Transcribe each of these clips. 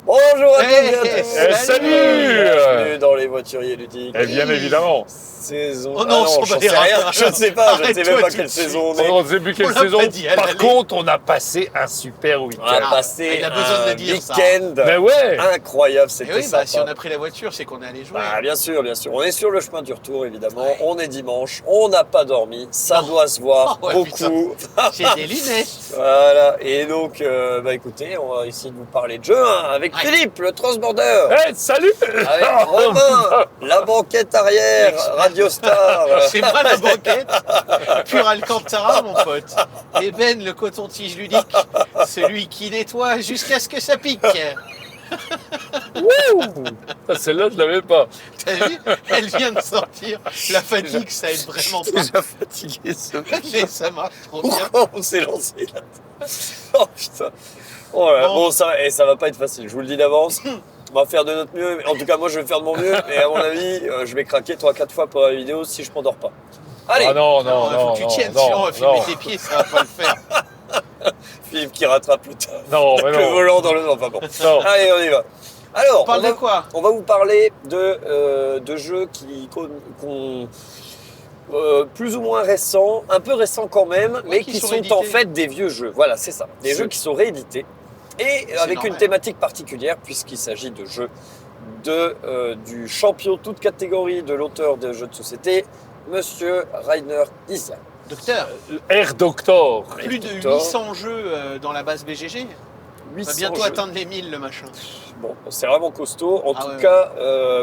Bonjour à toutes et à tous. Salut. Bienvenue dans les voituriers ludiques. Eh bien évidemment. Saison. Oh non, je ne sais rien. Je ne sais pas. Je ne sais même pas quelle saison on est. On ne sait plus quelle On l'a saison. pas dit à Par l'aller. contre, on a passé un super On week-end. a passé il a besoin de un le dire, ça. week-end Mais ouais. incroyable. Et C'était oui, sympa. si on a pris la voiture, c'est qu'on est allé jouer. Bah, bien sûr, bien sûr. On est sur le chemin du retour, évidemment. Ouais. On est dimanche. On n'a pas dormi. Ça Non. doit se voir Oh, ouais, beaucoup. J'ai des lunettes. Voilà. Et donc, écoutez, on va essayer de vous parler de jeu hein, avec Ouais. Philippe, le transborder. Eh, salut. Avec Romain, la banquette arrière, Radio Star. C'est pas la banquette. Pur Alcantara, mon pote. Et Ben, le coton-tige ludique. Celui qui nettoie jusqu'à ce que ça pique. Ah, celle-là, je l'avais pas. T'as vu? Elle vient de sortir. La fatigue, ça aide vraiment Je pas. suis déjà fatigué ce Mais ça marche trop bien. Pourquoi on s'est lancé là? Oh putain. Oh là, Bon. bon, ça va pas être facile, je vous le dis d'avance. On va faire de notre mieux. En tout cas, moi, je vais faire de mon mieux. Mais à mon avis, je vais craquer 3-4 fois pour la vidéo si je m'endors pas. Allez, Ah non, non, Non, non. faut que tu non, tiennes, non, sinon on va filmer non. tes pieds, ça va pas le faire. Philippe qui rattrape le temps. Non, mais Le non. volant dans le... Enfin bon. Non. Allez, on y va. Alors, On parle de quoi? on va vous parler de jeux qu'on plus ou moins récents, un peu récents quand même, mais qui qui sont sont réédités. en fait des vieux jeux. Voilà, c'est ça. Des C'est- jeux qui sont réédités et avec normal. une thématique particulière puisqu'il s'agit de jeux du champion toute catégorie de l'auteur de jeux de société, Monsieur Rainer Isia. Docteur, Air Doctor. plus de Docteur. 800 jeux dans la base BGG. On va 800 bientôt jeux. atteindre les 1000, le machin. Bon, c'est vraiment costaud. En Ah tout ouais, cas,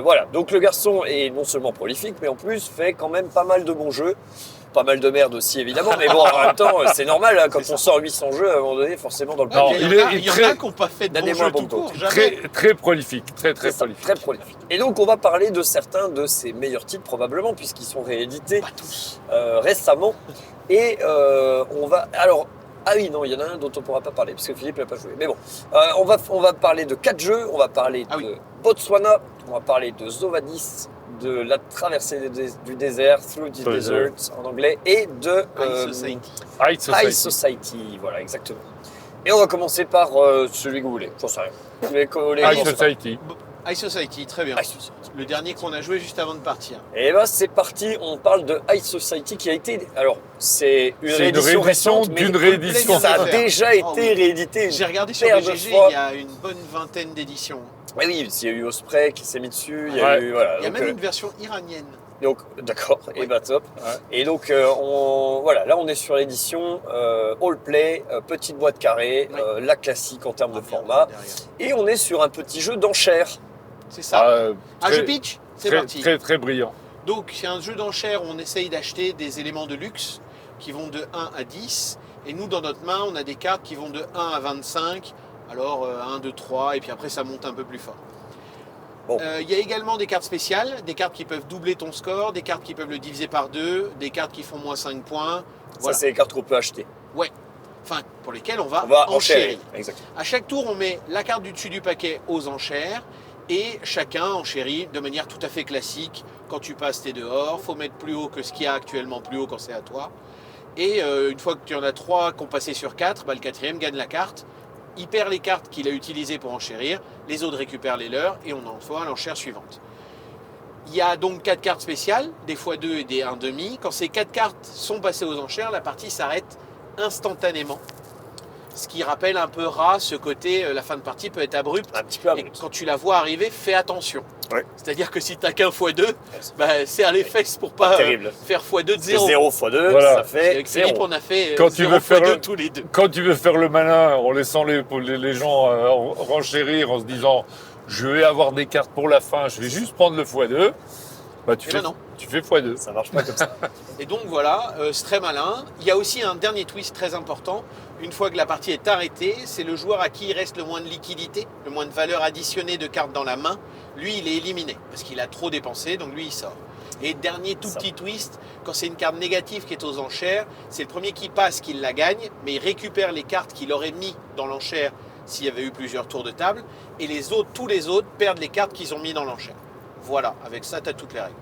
voilà. Donc le garçon est non seulement prolifique, mais en plus fait quand même pas mal de bons jeux. Pas mal de merde aussi, évidemment. Mais bon, en même temps, c'est normal. Hein, quand C'est on ça. sort 800 jeux, à un moment donné, forcément, dans le Non, paquet, il il y en a, est il y en très- a qui n'ont pas fait de bons Donnez-moi jeux un bon tout taux. court, jamais. Très prolifique. Très c'est ça, prolifique. très prolifique. Et donc, on va parler de certains de ses meilleurs titres, probablement, puisqu'ils sont réédités Pas tous. récemment. Et on va... Alors... Ah oui, non, il y en a un dont on ne pourra pas parler, parce que Philippe n'a pas joué. Mais bon, on va parler de 4 jeux. On va parler Ah de oui. Botswana, on va parler de Zovadis, de la traversée du désert, Through the Desert. Desert en anglais, et de High Society. High Society. High Society. Voilà, exactement. Et on va commencer par celui que vous voulez, j'en sais rien. Vous voulez qu'on les High commence par- Society. High Society, très bien. High Society. Le dernier qu'on a joué juste avant de partir. Et ben c'est parti, on parle de High Society qui a été... Alors, c'est une C'est une réédition réédition récente, mais d'une réédition. ça a complémentaire. déjà Ah été oui. réédité. J'ai regardé sur paire de BGG, fois. il y a une bonne vingtaine d'éditions. Oui, oui, il y a eu Osprey qui s'est mis dessus, il y a Ouais. eu... Voilà, Il y a donc, même une version iranienne. donc, d'accord, et Ouais. bah top. Ouais. Et donc, voilà, là on est sur l'édition All Play, petite boîte carrée, Ouais. la classique en termes de Ah, merde, format. derrière. Et on est sur un petit jeu d'enchères. C'est ça. Ah, très, je pitch. C'est très, parti. très, très brillant. Donc, c'est un jeu d'enchères où on essaye d'acheter des éléments de luxe qui vont de 1 à 10. Et nous, dans notre main, on a des cartes qui vont de 1 à 25. Alors, 1, 2, 3, et puis après, ça monte un peu plus fort. Bon. Il y a également des cartes spéciales, des cartes qui peuvent doubler ton score, des cartes qui peuvent le diviser par 2, des cartes qui font moins 5 points. Voilà. Ça, c'est les cartes qu'on peut acheter. Enfin, pour lesquelles on va, On va enchérir. enchérir. Exactement. À chaque tour, on met la carte du dessus du paquet aux enchères et chacun enchérit de manière tout à fait classique. Quand tu passes, t'es dehors. Faut mettre plus haut que ce qu'il y a actuellement plus haut quand c'est à toi. Et une fois que tu en as 3 qui ont passé sur 4, le quatrième gagne la carte. Il perd les cartes qu'il a utilisées pour enchérir. Les autres récupèrent les leurs et on en fait à l'enchère suivante. Il y a donc 4 cartes spéciales, des x2 et des 1,5. Quand ces 4 cartes sont passées aux enchères, la partie s'arrête instantanément. Ce qui rappelle un peu ras ce côté, la fin de partie peut être abrupte. Un petit peu Et abrupt. quand tu la vois arriver, fais attention. Ouais. C'est-à-dire que si tu n'as qu'un x2, serre les fesses pour pas terrible. faire x2 de Parce que 0. 0 x 2, Voilà. ça fait Avec Philippe, 0. on a fait Quand tu 0 veux faire x2 le- tous les deux. Quand tu veux faire le malin en laissant les gens renchérir en se disant je vais avoir des cartes pour la fin, je vais juste prendre le x2, bah tu Eh fais, ben non. tu fais x2. Ça marche pas comme ça. Et donc voilà, c'est très malin. Il y a aussi un dernier twist très important. Une fois que la partie est arrêtée, c'est le joueur à qui il reste le moins de liquidité, le moins de valeur additionnée de cartes dans la main. Lui, il est éliminé parce qu'il a trop dépensé, donc lui, il sort. Et dernier tout Ça. petit twist, quand c'est une carte négative qui est aux enchères, c'est le premier qui passe qui la gagne, mais il récupère les cartes qu'il aurait mis dans l'enchère s'il y avait eu plusieurs tours de table, et tous les autres perdent les cartes qu'ils ont mis dans l'enchère. Voilà, avec ça, tu as toutes les règles.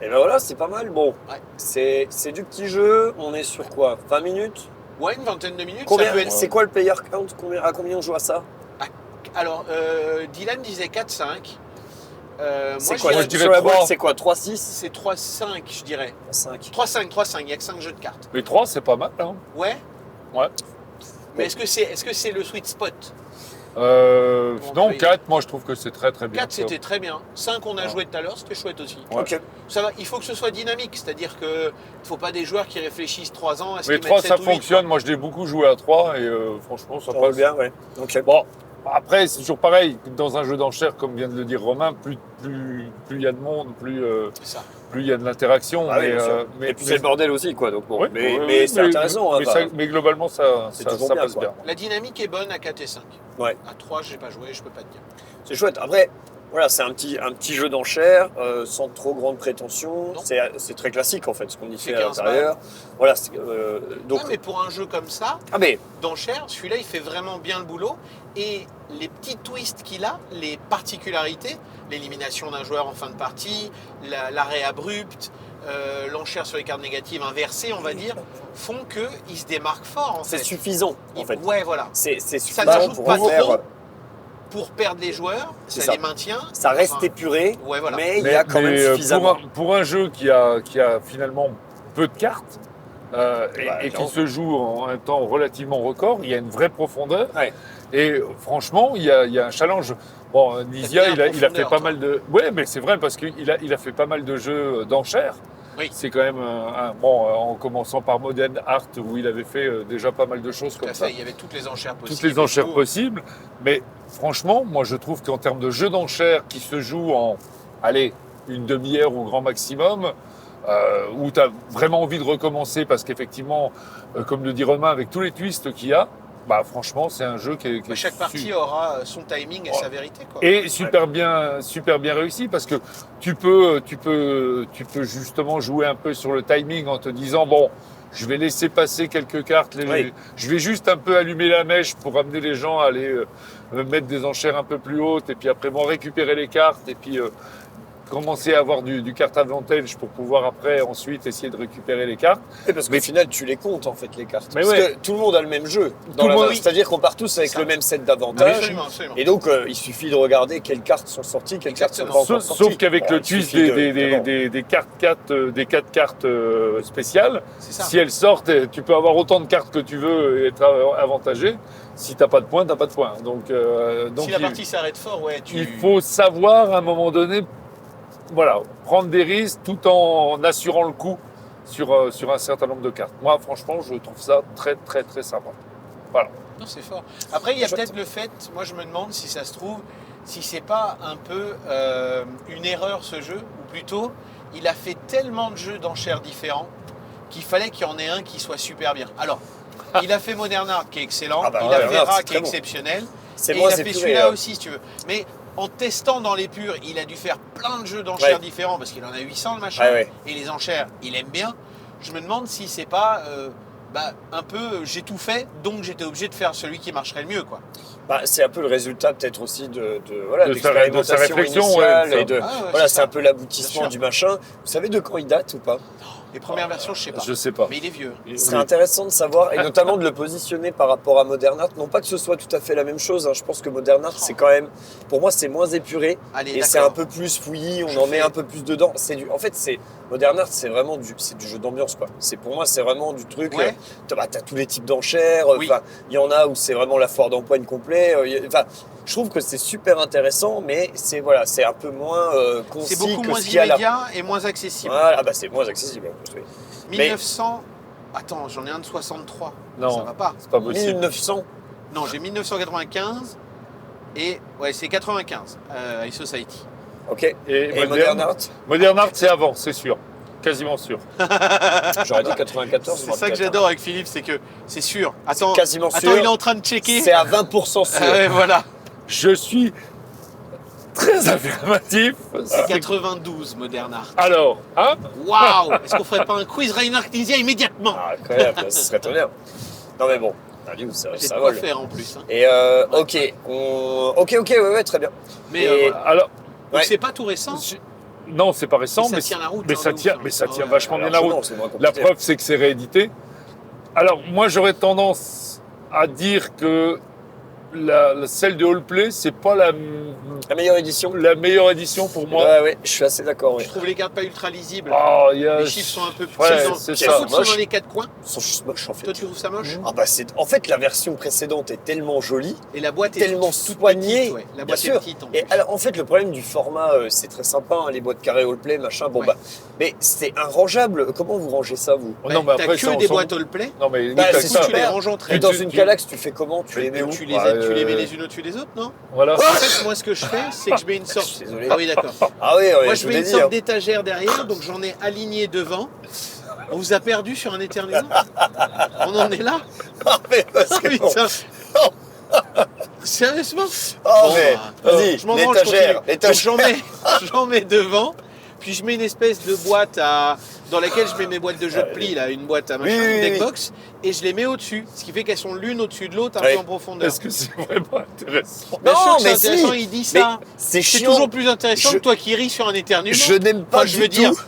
Et ben voilà, c'est pas mal. Bon, Ouais. c'est du petit jeu. On est sur quoi? 20 minutes? Ouais, une vingtaine de minutes, Combien, ça peut être c'est quoi le player count? À combien on joue à ça? Alors, Dylan disait 4-5. C'est Moi, quoi, je dirais sur la 3. boîte, c'est quoi, 3-6? c'est 3-5, je dirais. 5. 3-5, il n'y a que 5 jeux de cartes. Mais 3, c'est pas mal. Hein. Ouais. Ouais. Mais est-ce que c'est le sweet spot? Non, oui. 4, moi je trouve que c'est très très bien. 4, c'était très bien. 5, on a Ouais. joué tout à l'heure, c'était chouette aussi. Ouais. Ok. Ça va, il faut que ce soit dynamique, c'est-à-dire qu'il ne faut pas des joueurs qui réfléchissent 3 ans à ce Mais qu'ils 3, mettent 7 ça ou 8, fonctionne. Moi je l'ai beaucoup joué à 3 et franchement, ça Ça roule passe. bien, ouais. Ok. Bon, après, c'est toujours pareil. Dans un jeu d'enchères, comme vient de le dire Romain, plus il y a de monde, plus C'est ça. il y a de l'interaction. Ah oui, bien sûr. Et puis c'est le bordel aussi, quoi. Donc bon, Oui, mais, oui, mais oui, c'est intéressant. Hein, mais globalement, ça toujours bien, passe quoi. bien. La dynamique est bonne à 4 et 5. Ouais. À 3, je n'ai pas joué, je peux pas te dire. C'est chouette. Après, voilà, c'est un petit jeu d'enchères, sans trop grande prétention. Non. C'est très classique en fait, ce qu'on y C'est fait à 15 l'intérieur. Voilà. Donc, Ah, mais pour un jeu comme ça, ah mais d'enchères, celui-là, il fait vraiment bien le boulot. Et les petits twists qu'il a, les particularités, l'élimination d'un joueur en fin de partie, l'arrêt abrupt, l'enchère sur les cartes négatives inversées, on va dire, font qu'il se démarque fort en c'est fait. suffisant en fait. Ouais, voilà. C'est Ça suffisant n'ajoute pour pas faire. trop pour perdre les joueurs, C'est ça ça. les maintient. Ça reste Enfin, épuré, ouais, voilà. mais il y a quand même suffisamment. Pour un jeu qui a finalement peu de cartes et qui genre. se joue en un temps relativement record, il y a une vraie profondeur. Ouais. Et franchement, il y a un challenge. Bon, Nisia, T'aimes bien il a fait profondeur, pas toi. mal de. Ouais, mais c'est vrai parce qu'il a fait pas mal de jeux d'enchères. Oui. C'est quand même en commençant par Modern Art où il avait fait déjà pas mal de choses Tout comme à ça. fait, il y avait toutes les enchères possibles. Toutes les enchères et tout. possibles. Mais franchement, moi je trouve qu'en termes de jeu d'enchères qui se joue en, allez, une demi-heure au grand maximum, où tu as vraiment envie de recommencer parce qu'effectivement, comme le dit Romain, avec tous les twists qu'il y a, bah franchement, c'est un jeu qui est Chaque partie aura son timing et Ouais. sa vérité. Quoi. et super bien réussi parce que tu peux justement jouer un peu sur le timing en te disant bon, je vais laisser passer quelques cartes, Oui. je vais juste un peu allumer la mèche pour amener les gens à aller mettre des enchères un peu plus hautes et puis après bon, récupérer les cartes et puis commencer à avoir du carte advantage pour pouvoir après ensuite essayer de récupérer les cartes. Et parce qu'au final, tu les comptes en fait les cartes. Mais parce ouais. que tout le monde a le même jeu. Tout le monde, oui. C'est-à-dire qu'on part tous avec Ça. le même set d'avantages. Absolument, absolument. Et donc, il suffit de regarder quelles cartes sont sorties, quelles cartes sont pas Exactement. encore sorties. Sauf qu'avec Bon, le il twist suffit des cartes 4, des 4 cartes spéciales, C'est ça. si elles sortent, tu peux avoir autant de cartes que tu veux et être avantagé. Si t'as pas de points, t'as pas de points. Donc Si la partie s'arrête fort, ouais, il faut savoir à un moment donné, voilà, prendre des risques tout en assurant le coup sur un certain nombre de cartes. Moi, franchement, je trouve ça très très très sympa. Voilà. Non, c'est fort. Après, il y a Chouette. peut-être le fait, moi je me demande si ça se trouve, si c'est pas un peu une erreur ce jeu, ou plutôt, il a fait tellement de jeux d'enchères différents qu'il fallait qu'il y en ait un qui soit super bien. Alors, il a fait Modern Art qui est excellent, Ah bah, il a Modern fait Art, Ra c'est qui est très bon. exceptionnel, C'est et moins il a fait épuré, celui-là hein. aussi si tu veux. Mais en testant dans les purs, il a dû faire plein de jeux d'enchères Ouais. différents parce qu'il en a 800 le machin, Ouais, ouais. et les enchères, il aime bien. Je me demande si c'est pas un peu j'ai tout fait, donc j'étais obligé de faire celui qui marcherait le mieux, quoi. Bah, c'est un peu le résultat peut-être aussi de De sa l'expérimentation réflexion, initiale ouais, et de Ah ouais, voilà, c'est c'est ça. un peu l'aboutissement Bien sûr. du machin. Vous savez de quand il date ou pas? Les premières versions, je sais pas. Je sais pas. Mais il est vieux. Ce serait intéressant de savoir, et notamment de le positionner par rapport à Modern Art. Non pas que ce soit tout à fait la même chose, hein. Je pense que Modern Art, c'est quand même, pour moi, c'est moins épuré. Allez, Et c'est un d'accord. peu plus fouillis, on Je en met fais- un peu plus dedans. En fait, Modern Art, c'est vraiment du jeu d'ambiance, quoi. Pour moi, c'est vraiment du truc. Ouais. T'as tous les types d'enchères. Oui. Enfin, il y en a où c'est vraiment la foire d'empoigne complet. Enfin, je trouve que c'est super intéressant, mais c'est un peu moins concis C'est beaucoup que moins ce qu'il y a là. immédiat et moins accessible. Voilà, bah c'est moins accessible. En plus, oui. 1900. Attends, j'en ai un de 63. Non. Ça va pas. C'est pas possible. 1900. Non, j'ai 1995 et ouais, c'est 95 High Society. Ok. Et Modern Art. Modern Art, c'est avant, c'est sûr. Quasiment sûr. J'aurais dit 94. C'est ça que j'adore avec Philippe, c'est que c'est sûr. Attends, quasiment attends, sûr. il est en train de checker. C'est à 20% sûr. Ah ouais, voilà. Je suis très affirmatif. C'est 92 Modern Art. Alors, hein? Waouh! Est-ce qu'on ferait pas un quiz Rainer Knizia immédiatement? Ah, incroyable, ce serait tonnerre. Non mais bon, ça J'ai de quoi vole. faire en plus. Hein. Et ok, ouais, très bien. Mais Et- voilà. Alors, Donc ouais. c'est pas tout récent. non, c'est pas récent, Mais ça tient la route, mais hein, ça de tient, ouf, mais ça hein. tient Ouais, vachement bien la Largement, route. c'est moins La compliqué. preuve, c'est que c'est réédité. Alors, moi, j'aurais tendance à dire que celle de Allplay, c'est pas La meilleure édition. la meilleure édition pour moi. Ouais, je suis assez d'accord. Ouais. Je trouve les cartes pas ultra lisibles. Ah, il y a... Les chiffres sont un peu petits. Ouais, Ils sont- c'est ils ça. sont Moche. dans les quatre coins. Ils sont juste moches en fait. Toi, tu trouves ça moche Ah bah en fait la version précédente est tellement jolie, Et la boîte est tellement toute soignée. petite, ouais. La Bien boîte sûr. est petite. En Et plus. alors en fait le problème du format c'est très sympa, hein, les boîtes carrées Allplay machin. Bon Ouais. bah mais c'est rangeable. Comment vous rangez ça vous? Oh, non, mais T'as après, que ça, on des s'en- boîtes Allplay. Non, mais oui, Bah, t'as c'est Du ça. coup, tu les super. ranges entre Et elles. dans tu- une tu- Kallax tu fais comment? Tu les mets où? Tu les, Bah, tu les mets les unes au-dessus des autres, non Voilà. En fait, moi, ce que je fais, c'est que je mets une Je sorte. suis désolé. Ah oui, d'accord. Ah oui, Moi, je je vous mets l'ai une dit. sorte Hein. d'étagère derrière, donc j'en ai aligné devant. On vous a perdu sur un éternuement. On en est là. Ah, mais parce Ah, que bon. putain. Sérieusement. Ah Bon, mais bah, vas-y, je m'en branle, je l'étagère, continue. l'étagère. Donc, j'en mets devant, puis je mets une espèce de boîte dans laquelle je mets mes boîtes de jeux de pli, là, une boîte à machin, Oui, oui, une oui. deckbox, et je les mets au-dessus, ce qui fait qu'elles sont l'une au-dessus de l'autre, un Ouais. peu en profondeur. Est-ce que c'est vraiment intéressant? Bien Non, sûr que mais c'est intéressant, si. il dit Mais ça. c'est C'est chiant. toujours plus intéressant Je- que toi qui ris sur un éternuement. Je n'aime pas Enfin, je du veux dire. tout.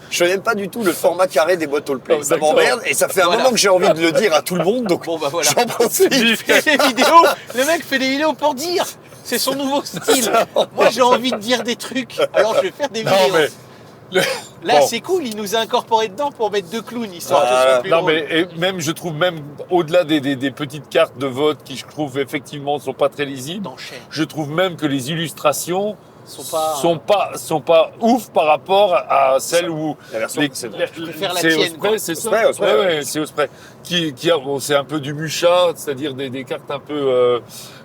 Je n'aime pas du tout le format carré des boîtes Allplay. Oh, Ça d'accord. m'emmerde et ça fait un Voilà. moment que j'ai envie de le dire à tout le monde, donc Bon bah voilà. j'en profite. Il fait des vidéos, le mec fait des vidéos pour dire. C'est son nouveau style. Moi j'ai envie de dire des trucs, alors je vais faire des Non, vidéos. mais... Là Bon. c'est cool, il nous a incorporé dedans pour mettre deux clowns, histoire que ce Voilà. soit plus Non, drôle. mais et même, je trouve même, au-delà des petites cartes de vote qui, je trouve, effectivement, sont pas très lisibles, D'enchères. je trouve même que les illustrations Sont pas- sont pas ouf par rapport à celles où La version précédente. Je préfère la c'est tienne, Osprey, quoi. c'est ça. Osprey, Osprey, ouais. C'est Osprey. Bon, c'est un peu du Mucha, c'est-à-dire des cartes un peu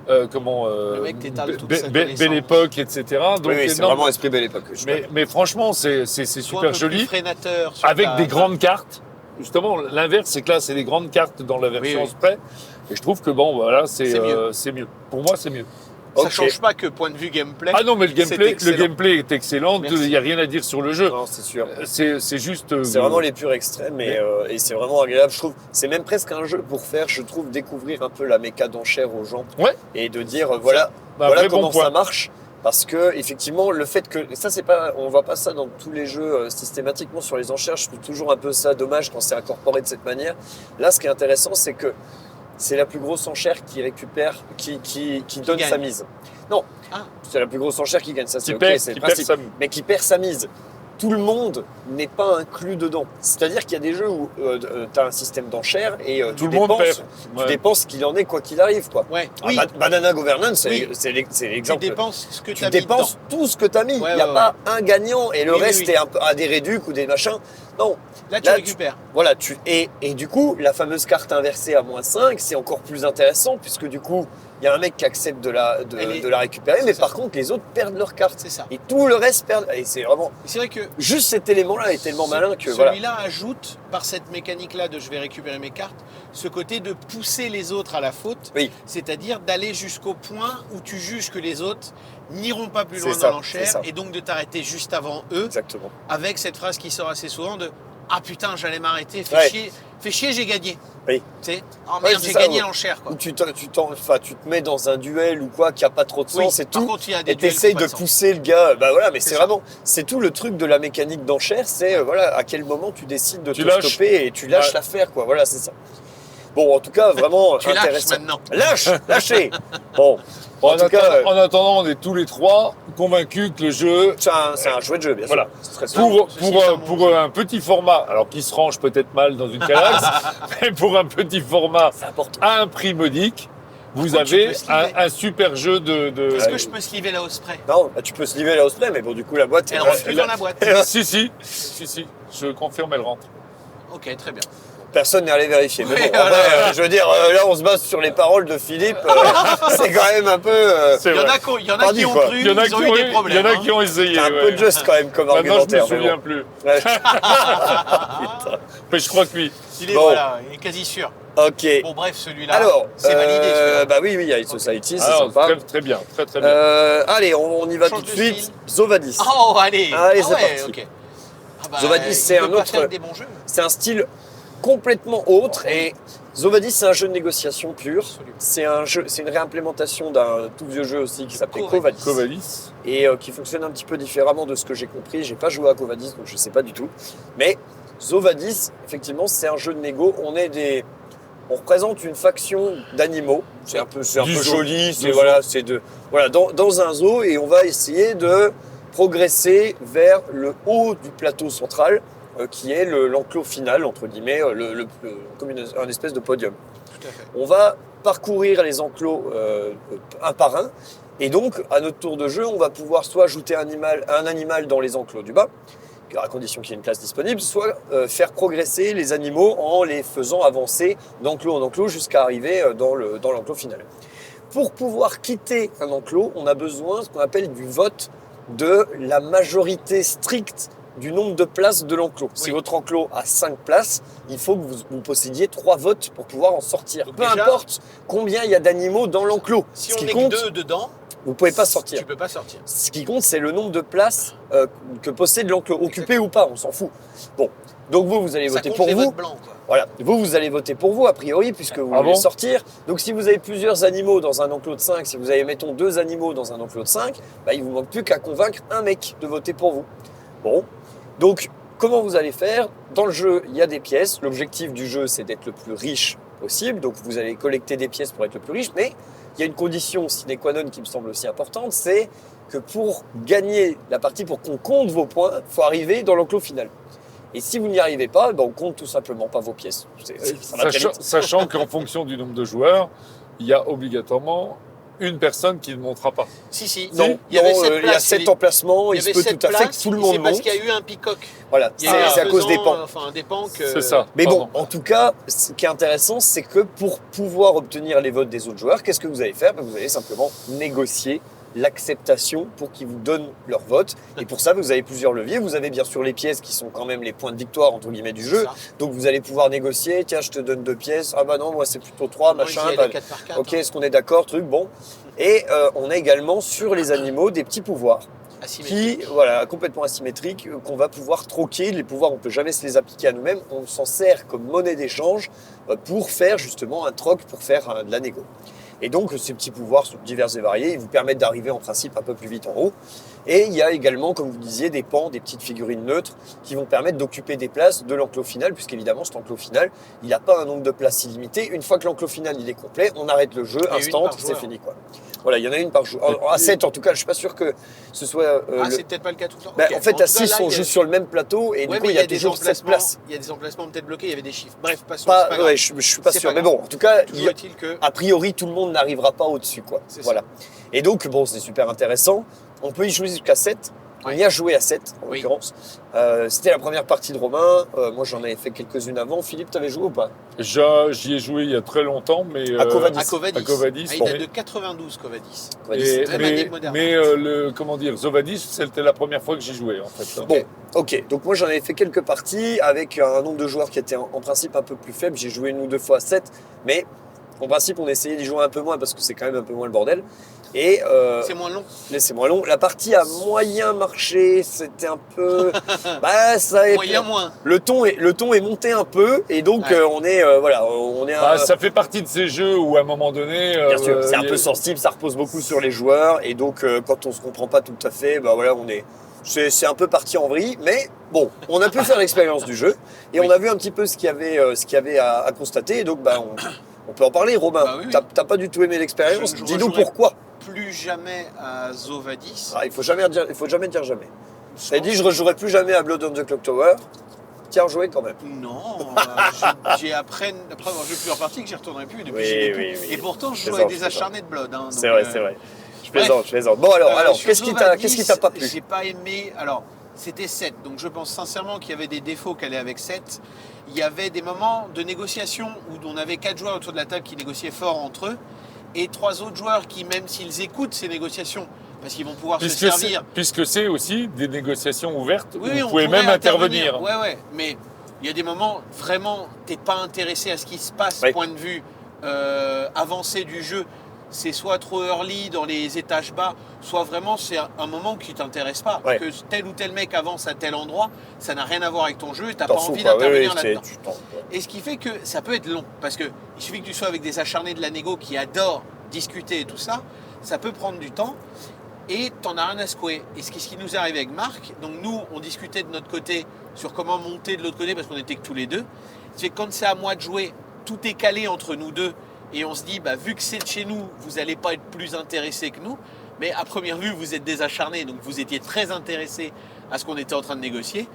Le mec t'étale toute sa belle connaissance. époque, etc. Donc, Oui, oui, c'est non, vraiment esprit belle époque. Je suis mais franchement, c'est Sois un super peu plus joli, freinateur sur avec ta- des grandes cartes. Justement, l'inverse, c'est que là, c'est des grandes cartes dans la version Oui, oui. Osprey. Et je trouve que bon, voilà, C'est mieux. c'est mieux. Pour moi, c'est mieux. Ça Ok. change pas que point de vue gameplay. Ah non, mais C'est le excellent. gameplay est excellent. Merci. Il n'y a rien à dire sur le jeu. Non, c'est sûr. C'est juste. C'est vraiment les purs extrêmes et c'est vraiment agréable. Je trouve, c'est même presque un jeu pour faire, je trouve, découvrir un peu la méca d'enchère aux gens. Ouais. Et de dire, voilà, un voilà vrai bon comment point. ça marche. Parce que, effectivement, le fait que, ça c'est pas, on voit pas ça dans tous les jeux systématiquement sur les enchères. Je trouve toujours un peu ça dommage quand c'est incorporé de cette manière. Là, ce qui est intéressant, c'est que c'est la plus grosse enchère qui récupère, qui donne gagne. sa mise. Non, Ah. c'est la plus grosse enchère qui gagne. Ça, c'est Qui ok, perd, c'est qui le perd principe. sa- Mais qui perd sa mise. Tout le monde n'est pas inclus dedans. C'est-à-dire qu'il y a des jeux où tu as un système d'enchères et Tout le monde perd. tu Ouais. dépenses ce qu'il en est quoi qu'il arrive. Quoi. Ouais. Ah, Oui. Banana Governance, Oui. c'est Tu l'exemple. dépenses ce que Tu tu as mis dedans. dépenses tout ce que tu as mis. Ouais, Il n'y a ouais, pas un gagnant et le Oui, oui, reste oui. est à des réducs ou des machins. Non, Là tu Là, récupères. voilà, et du coup, la fameuse carte inversée à -5, c'est encore plus intéressant puisque du coup, il y a un mec qui accepte de la récupérer, C'est mais ça. par contre, les autres perdent leur carte. C'est ça. Et tout le reste perd. Et c'est vraiment. Et c'est vrai que Juste cet élément-là est tellement malin que voilà. celui-là ajoute, par cette mécanique-là de je vais récupérer mes cartes, ce côté de pousser les autres à la faute, Oui. c'est-à-dire d'aller jusqu'au point où tu juges que les autres n'iront pas plus C'est loin ça, dans l'enchère c'est ça. et donc de t'arrêter juste avant eux Exactement. avec cette phrase qui sort assez souvent de « Ah putain, j'allais m'arrêter, Ouais. fais chier, j'ai gagné. » Oui. Tu sais, « Oh Ouais, merde, c'est j'ai ça, gagné ouais. l'enchère. » quoi. Ou tu te mets dans un duel ou quoi qui a pas trop de Oui, sens et par tout. contre, il y a des Et duels t'essayes qui ont de pas sens. pousser le gars. Bah voilà, mais C'est c'est ça. vraiment, c'est tout le truc de la mécanique d'enchère, c'est voilà à quel moment tu décides de Tu te lâches. stopper et tu lâches Ouais. l'affaire quoi. Voilà, c'est ça. Bon, en tout cas, vraiment Tu lâches intéressant. maintenant. Lâchez. Bon, en tout cas, En attendant, on est tous les trois convaincus que le jeu, c'est un chouette jeu, bien sûr. Voilà. C'est très simple. pour un petit format, alors qui se range peut-être mal dans une Kallax, mais pour un petit format C'est important. à un prix modique, vous contre, tu avez peux sliver. un super jeu de... Est-ce que je peux sliver la Osprey? Non, bah, tu peux se livrer la Osprey, mais bon, du coup, la boîte. Elle rentre plus dans la boîte. Si, je confirme, elle rentre. Ok, très bien. Personne n'est allé vérifier. Mais Ouais, bon, après, voilà. je veux dire, là, on se base sur les paroles de Philippe. C'est quand même un peu. C'est Il y en vrai. a, il y en a Pardi, qui ont quoi. cru, Il y en a ils ont qui eu ont, des il problèmes. y en a hein. qui ont essayé. T'as un peu ouais. de juste quand même comme Maintenant, je argumentaire. me mais souviens bon. plus. Ouais. Mais je crois que oui. Il est, Bon. voilà, il est quasi sûr. Ok. Bon, bref, celui-là, Alors, c'est validé. celui-là. bah oui, High Society, c'est Alors, sympa. très bien, très bien. Allez, on y va Change tout de de suite. style. Zovadis. Oh, allez. Allez, c'est Ah ouais, parti. ok. Ah bah, Zovadis, il c'est peut un pas autre- faire des bons jeux. C'est un style complètement autre et Zovadis, c'est un jeu de négociation pur. Absolument. C'est un jeu, c'est une réimplémentation d'un tout vieux jeu aussi qui s'appelait Covadis. Covadis. Covalis. Et qui fonctionne un petit peu différemment de ce que j'ai compris. J'ai pas joué à Covadis, donc je sais pas du tout. Mais Zovadis, effectivement, c'est un jeu de négo. On est on représente une faction d'animaux. C'est un peu Du zoo. joli, Du dans un zoo, et on va essayer de progresser vers le haut du plateau central, qui est l'enclos final, entre guillemets, comme un espèce de podium. Tout à fait. On va parcourir les enclos un par un, et donc à notre tour de jeu, on va pouvoir soit ajouter un animal dans les enclos du bas, à condition qu'il y ait une place disponible, soit faire progresser les animaux en les faisant avancer d'enclos en enclos jusqu'à arriver dans l'enclos final. Pour pouvoir quitter un enclos, on a besoin de ce qu'on appelle du vote de la majorité stricte du nombre de places de l'enclos. Si votre enclos a 5 places, il faut que vous possédiez 3 votes pour pouvoir en sortir. Donc Peu déjà, importe combien il y a d'animaux dans l'enclos. Si Ce on qui n'est compte, que 2 dedans, vous ne pouvez pas sortir. tu peux pas sortir. Ce qui compte, c'est le nombre de places que possède l'enclos. Occupé ou pas, on s'en fout. Bon, donc vous allez Ça voter compte pour les vous. votes blancs, quoi. Voilà, vous allez voter pour vous, a priori, puisque vous Ah voulez bon sortir. Donc si vous avez plusieurs animaux dans un enclos de 5, si vous avez, mettons, 2 animaux dans un enclos de 5, bah, il ne vous manque plus qu'à convaincre un mec de voter pour vous. Bon, donc comment vous allez faire? Dans le jeu, il y a des pièces. L'objectif du jeu, c'est d'être le plus riche possible. Donc vous allez collecter des pièces pour être le plus riche. Mais il y a une condition sine qua non qui me semble aussi importante, c'est que pour gagner la partie, pour qu'on compte vos points, il faut arriver dans l'enclos final. Et si vous n'y arrivez pas, ben on compte tout simplement pas vos pièces. Ça va très vite. Sachant qu'en fonction du nombre de joueurs, il y a obligatoirement une personne qui ne montera pas. Si. Non, il y avait non, 7 il y a places. 7 emplacements, il se peut tout à fait que tout le monde C'est parce monte. qu'il y a eu un picoque. Voilà, Il y a eu c'est à un cause des faisan, pans. Enfin, des pans que... C'est ça. Mais Pardon. bon, en tout cas, ce qui est intéressant, c'est que pour pouvoir obtenir les votes des autres joueurs, qu'est-ce que vous allez faire? Vous allez simplement négocier l'acceptation pour qu'ils vous donnent leur vote. Et pour ça, vous avez plusieurs leviers. Vous avez bien sûr les pièces qui sont quand même les points de victoire, entre guillemets, du jeu. Ça. Donc vous allez pouvoir négocier. Tiens, je te donne 2 pièces. Ah bah non, moi c'est plutôt 3, Moi, machin. j'y allais Bah, 4 par 4. ok, est-ce qu'on est d'accord? Truc, bon. Et on a également sur les animaux des petits pouvoirs qui, voilà, complètement asymétriques, qu'on va pouvoir troquer. Les pouvoirs, on ne peut jamais se les appliquer à nous-mêmes. On s'en sert comme monnaie d'échange pour faire justement un troc, pour faire de la négo. Et donc, ces petits pouvoirs sont divers et variés. Ils vous permettent d'arriver en principe un peu plus vite en haut. Et il y a également, comme vous disiez, des pans, des petites figurines neutres qui vont permettre d'occuper des places de l'enclos final, puisqu'évidemment, cet enclos final, il n'a pas un nombre de places illimité. Une fois que l'enclos final il est complet, on arrête le jeu, instant, c'est fini, quoi. Voilà, il y en a une par jour. À 7, en tout cas, je ne suis pas sûr que ce soit. C'est peut-être pas le cas tout le temps. Ben, Ok. en fait, tout à cas, 6, là, on il y a- joue sur le même plateau et Ouais, du coup, mais il y a toujours 7 emplacements- places. Il y a des emplacements peut-être bloqués, il y avait des chiffres. Bref, passons. c'est pas grave. Ouais, je suis pas C'est sûr. pas Mais grave. bon, en tout cas, Toujours est-il que... a priori, tout le monde n'arrivera pas au-dessus, quoi. C'est Voilà. Et donc, bon, c'est super intéressant. On peut y jouer jusqu'à 7. On y a joué à 7, en Oui. l'occurrence. C'était la première partie de Romain. Moi, j'en avais fait quelques-unes avant. Philippe, t'avais joué ou pas? J'y ai joué il y a très longtemps, mais À Covadis. À Covadis. À Covadis, Ah, il bon. date de 92, Covadis. Et- Même année moderne. mais comment dire, Zovadis, c'était la première fois que j'y jouais en fait. Bon, ok. Donc moi, j'en avais fait quelques parties avec un nombre de joueurs qui était en principe un peu plus faible. J'ai joué 1 ou 2 fois à 7. Mais en principe, on essayait d'y jouer un peu moins parce que c'est quand même un peu moins le bordel. Et C'est moins long. mais c'est moins long. La partie a moyen marché, c'était un peu. Bah, ça a- Moins. Le ton est monté un peu et donc Ouais. on est voilà, on est. Bah, ça fait partie de ces jeux où à un moment donné, Bien sûr, c'est un il y a- peu sensible, ça repose beaucoup sur les joueurs et donc quand on se comprend pas tout à fait, bah voilà, c'est un peu parti en vrille, mais bon, on a pu faire l'expérience du jeu et Oui. on a vu un petit peu ce qu'il y avait à constater et donc bah on peut en parler. Romain, Bah oui. t'as pas du tout aimé l'expérience? Je Dis-nous rejouerai pourquoi. Plus jamais à Zovadis. Ah, il faut jamais dire jamais. T'as dit je rejouerai plus jamais à Blood on the Clock Tower. Tiens, rejouer quand même. Non, j'ai après avoir joué plusieurs parties que j'y retournerai plus depuis Oui, j'ai des oui, poules. oui. Et pourtant, je Je joue avec plaisante, des acharnés de Blood. Hein, C'est donc, vrai, c'est vrai. Je plaisante. Bon alors, sur qu'est-ce qui t'a pas plu? J'ai pas aimé. Alors, c'était 7, donc je pense sincèrement qu'il y avait des défauts qu'elle est avec 7. Il y avait des moments de négociation où on avait 4 joueurs autour de la table qui négociaient fort entre eux et 3 autres joueurs qui, même s'ils écoutent ces négociations, parce qu'ils vont pouvoir se servir. Puisque c'est aussi des négociations ouvertes où Oui, vous on pouvez pourrait même intervenir. Ouais, mais il y a des moments vraiment, t'es pas intéressé à ce qui se passe, Ouais. point de vue avancé du jeu. C'est soit trop early dans les étages bas, soit vraiment c'est un moment qui t'intéresse pas. Ouais. Que tel ou tel mec avance à tel endroit, ça n'a rien à voir avec ton jeu et t'as T'en pas fous, envie quoi. d'intervenir Oui, là-dedans. tu t'en- Et ce qui fait que ça peut être long, parce que il suffit que tu sois avec des acharnés de la négo qui adorent discuter et tout ça, ça peut prendre du temps et t'en as rien à secouer. Et ce qui nous est arrivé avec Marc, donc nous on discutait de notre côté sur comment monter de l'autre côté parce qu'on était que tous les deux. C'est que quand c'est à moi de jouer, tout est calé entre nous deux et on se dit, vu que c'est de chez nous, vous n'allez pas être plus intéressés que nous. Mais à première vue, vous êtes des acharnés, donc vous étiez très intéressés à ce qu'on était en train de négocier.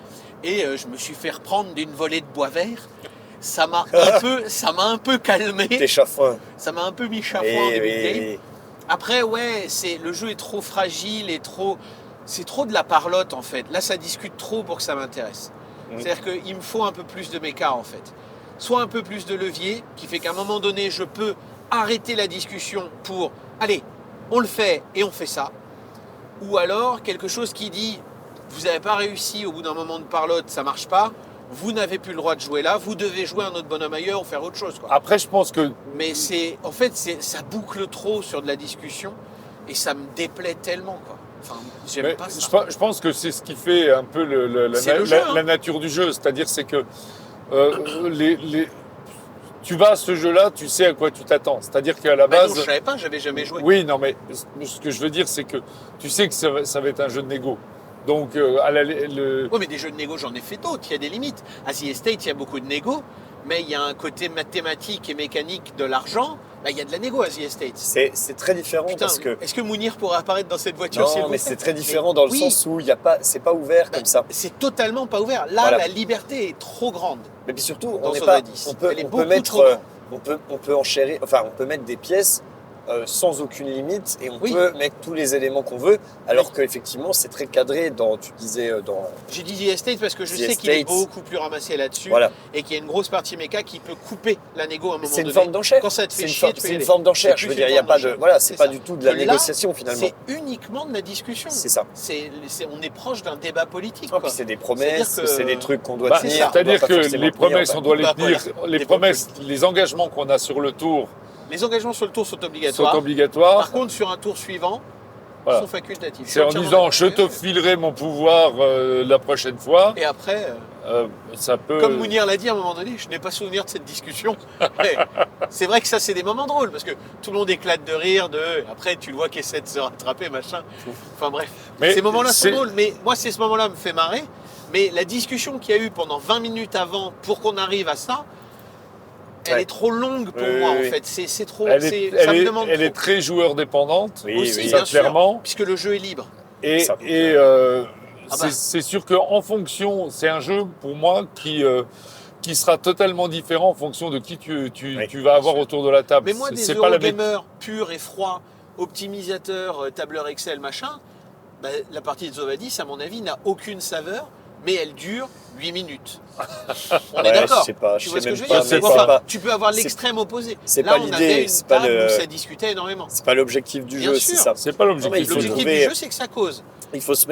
Et je me suis fait reprendre d'une volée de bois vert. Ça m'a un peu calmé. T'es chafouin. Ça m'a un peu mis chafouin en début de game. Et Après, le jeu est trop fragile et c'est trop de la parlotte en fait. Là, ça discute trop pour que ça m'intéresse. C'est-à-dire qu'il me faut un peu plus de méca en fait. Soit un peu plus de levier, qui fait qu'à un moment donné, je peux arrêter la discussion pour, allez, on le fait et on fait ça. Ou alors quelque chose qui dit, vous n'avez pas réussi au bout d'un moment de parlotte, ça marche pas, vous n'avez plus le droit de jouer là, vous devez jouer un autre bonhomme ailleurs ou faire autre chose, quoi. Après, je pense que Mais ça boucle trop sur de la discussion et ça me déplaît tellement, quoi. Enfin, j'aime mais pas ça. je pense que c'est ce qui fait un peu C'est le jeu, hein. la nature du jeu. C'est-à-dire, c'est que tu vas à ce jeu-là, tu sais à quoi tu t'attends. C'est-à-dire qu'à la Bah non, base. je savais pas, j'avais jamais joué. Oui, non, mais ce que je veux dire, c'est que tu sais que ça va être un jeu de négo. Donc, Oui, mais des jeux de négo, j'en ai fait d'autres, il y a des limites. À The Estate, il y a beaucoup de négo, mais il y a un côté mathématique et mécanique de l'argent. Il y a de la négo à The Estate. c'est très différent Putain, parce que. est-ce que Mounir pourra apparaître dans cette voiture s'il Non, vous mais plaît c'est très différent dans le oui. sens où c'est pas ouvert comme ça. C'est totalement pas ouvert. Là, Voilà. la liberté est trop grande. Mais puis surtout, Dans on n'est Soda pas. 10. On peut Elle est mettre. beaucoup trop grande. On peut enchérir. Enfin, on peut mettre des pièces sans aucune limite et on Oui. peut mettre tous les éléments qu'on veut, alors qu'effectivement, c'est très cadré dans. Tu disais dans. J'ai dit The Estate parce que je The sais qu'il est Estate. beaucoup plus ramassé là-dessus Voilà. et qu'il y a une grosse partie méca qui peut couper la négo à un moment C'est une donné. forme d'enchère. Quand ça te fait C'est chier, une, tu peux y c'est une aller. forme d'enchère. C'est Je veux plus dire, il une n'y a forme pas de. d'enchère. Voilà, c'est pas ça. du tout de la Que là, négociation finalement. C'est uniquement de la discussion. C'est ça. On est proche d'un débat politique. Ah, quoi. puis c'est des promesses, C'est-à-dire que- c'est des trucs qu'on doit bah, tenir. c'est ça. c'est-à-dire on doit que pas forcément les tenir, promesses, bah. on doit les Bah, tenir. voilà. Les Des promesses, les engagements qu'on a sur le tour Les engagements sur le tour sont sont obligatoires. obligatoires. Par contre, sur un tour suivant, Voilà. sont facultatifs. C'est en disant je te filerai mon pouvoir la prochaine fois. Et après, Ça peut. comme Mounir l'a dit à un moment donné, je n'ai pas souvenir de cette discussion. Mais c'est vrai que ça, c'est des moments drôles parce que tout le monde éclate de rire. Après, tu le vois qu'il essaie de se rattraper, machin. Enfin bref, Mais ces moments-là sont c'est- drôles. Mais moi, ce moment-là me fait marrer. Mais la discussion qu'il y a eu pendant 20 minutes avant pour qu'on arrive à ça, elle Ouais. est trop longue pour Oui, moi oui, en oui. fait. C'est trop. Elle Ça me demande elle trop. est très joueur dépendante. Oui, Aussi, oui. bien Ça, sûr, clairement. puisque le jeu est libre. Et, Ça. Ah bah. c'est sûr qu'en fonction, c'est un jeu pour moi qui sera totalement différent en fonction de qui Oui. tu vas avoir autour de la table. Mais moi, des C'est pas la même. Eurogamers purs et froids, optimisateurs, tableur Excel, machin, la partie de Zovadis, à mon avis, n'a aucune saveur, mais elle dure 8 minutes. On est Ouais, d'accord. je sais pas, Tu je vois sais ce que je même veux pas, dire mais Enfin, c'est pas- tu peux avoir c'est- l'extrême opposé. c'est Là, pas on l'idée, avait une c'est pas table le- où ça discutait énormément. C'est pas l'objectif du Bien jeu, sûr. c'est ça. C'est pas Non, mais l'objectif. il faut du jeu. L'objectif trouver- du jeu, c'est que ça cause. Il faut se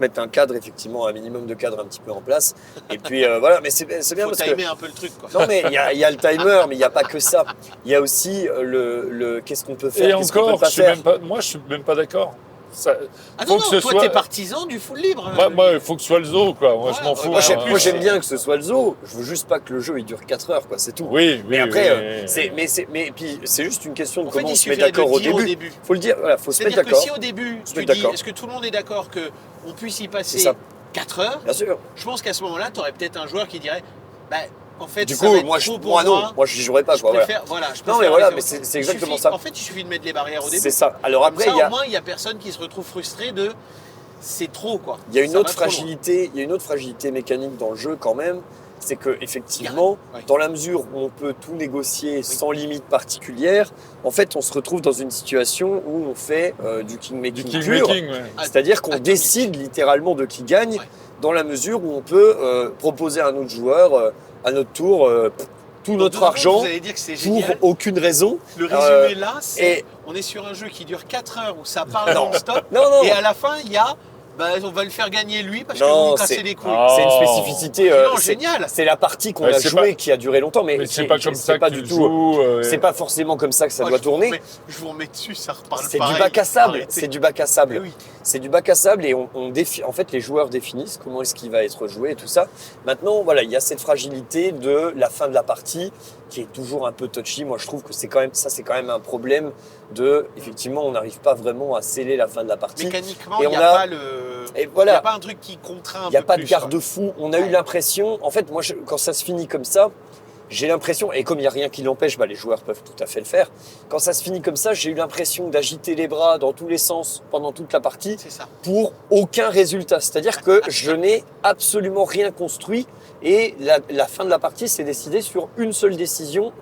mettre un cadre, effectivement, un minimum de cadre un petit peu en place. Et puis voilà, mais c'est bien Il faut parce que. timer un peu le truc. Quoi. Non, mais il y a le timer, mais il n'y a pas que ça. Il y a aussi qu'est-ce qu'on peut faire, Et qu'est-ce qu'on peut encore, pas faire. moi, je suis même pas d'accord. Ça- Ah faut non, que non, ce toi, soit- t'es partisan du full libre. Moi, il faut que ce soit le zoo, quoi. Moi, je Voilà, m'en ouais, fous. bah, Moi, en j'aime plus, bien que ce soit le zoo. Je veux juste pas que le jeu il dure 4 heures, quoi. C'est tout. Oui, Mais oui, après, oui. mais puis c'est juste une question de En fait, comment il on se met suffirait de d'accord le au dire début. Faut le dire, voilà, faut se mettre C'est-à-dire que d'accord. si au début, Se tu mettre dis, d'accord. est-ce que tout le monde est d'accord qu'on puisse y C'est passer ça. 4 heures, Bien sûr. je pense qu'à ce moment-là, tu aurais peut-être un joueur qui dirait, en fait, Du ça coup, va être moi, trop pour non, moi. moi, j'y jouerai pas, Je quoi. Voilà. préfère, voilà, je Non, préfère mais voilà, aller mais faire- c'est Il exactement suffit- ça. En fait, il suffit de mettre les barrières au début. C'est ça. Alors Comme après, ça, il y a. au moins, il n'y a personne qui se retrouve frustré de c'est trop, quoi. Il y a une Ça autre va trop loin. fragilité, il y a une autre fragilité mécanique dans le jeu quand même, c'est que effectivement, Ouais. dans la mesure où on peut tout négocier sans limite particulière, en fait, on se retrouve dans une situation où on fait du Du kingmaking king pur, making, ouais. c'est-à-dire qu'on Atomique. décide littéralement de qui gagne, Ouais. dans la mesure où on peut proposer à un autre joueur, à notre tour, tout Dans notre 2 secondes, argent Vous allez dire que c'est pour génial. aucune raison. Le résumé là, c'est et- on est sur un jeu qui dure 4 heures où ça parle Non. non-stop. Non, non, Et à la fin, il y a on va le faire gagner lui parce que Non, vous me cassez c'est- les couilles. Ah. c'est une Oh. spécificité. Non, c'est- génial. C'est la partie qu'on Ouais, a c'est jouée qui a duré longtemps, mais Mais c'est qui- pas comme ça pas que du tu tout. joues. C'est pas forcément comme ça que ça Oh, doit je vous tourner. remets- Je vous remets dessus, ça reparle C'est pareil. du bac à sable. Arrêtez. C'est du bac à sable. Mais oui. C'est du bac à sable et en fait, les joueurs définissent comment est-ce qu'il va être joué et tout ça. Maintenant, voilà, il y a cette fragilité de la fin de la partie qui est toujours un peu touchy. Moi, je trouve que c'est quand même un problème effectivement, on n'arrive pas vraiment à sceller la fin de la partie. Mécaniquement, Et il n'y on a a- pas le. Et Il n'y voilà. a pas un truc qui contraint un Il n'y a peu pas de plus, garde-fou. On a eu Ouais. l'impression, en fait, moi, quand ça se finit comme ça, j'ai l'impression, et comme il n'y a rien qui l'empêche, les joueurs peuvent tout à fait le faire. Quand ça se finit comme ça, j'ai eu l'impression d'agiter les bras dans tous les sens pendant toute la partie C'est ça. pour aucun résultat. C'est-à-dire que je n'ai absolument rien construit et la fin de la partie s'est décidée sur une seule décision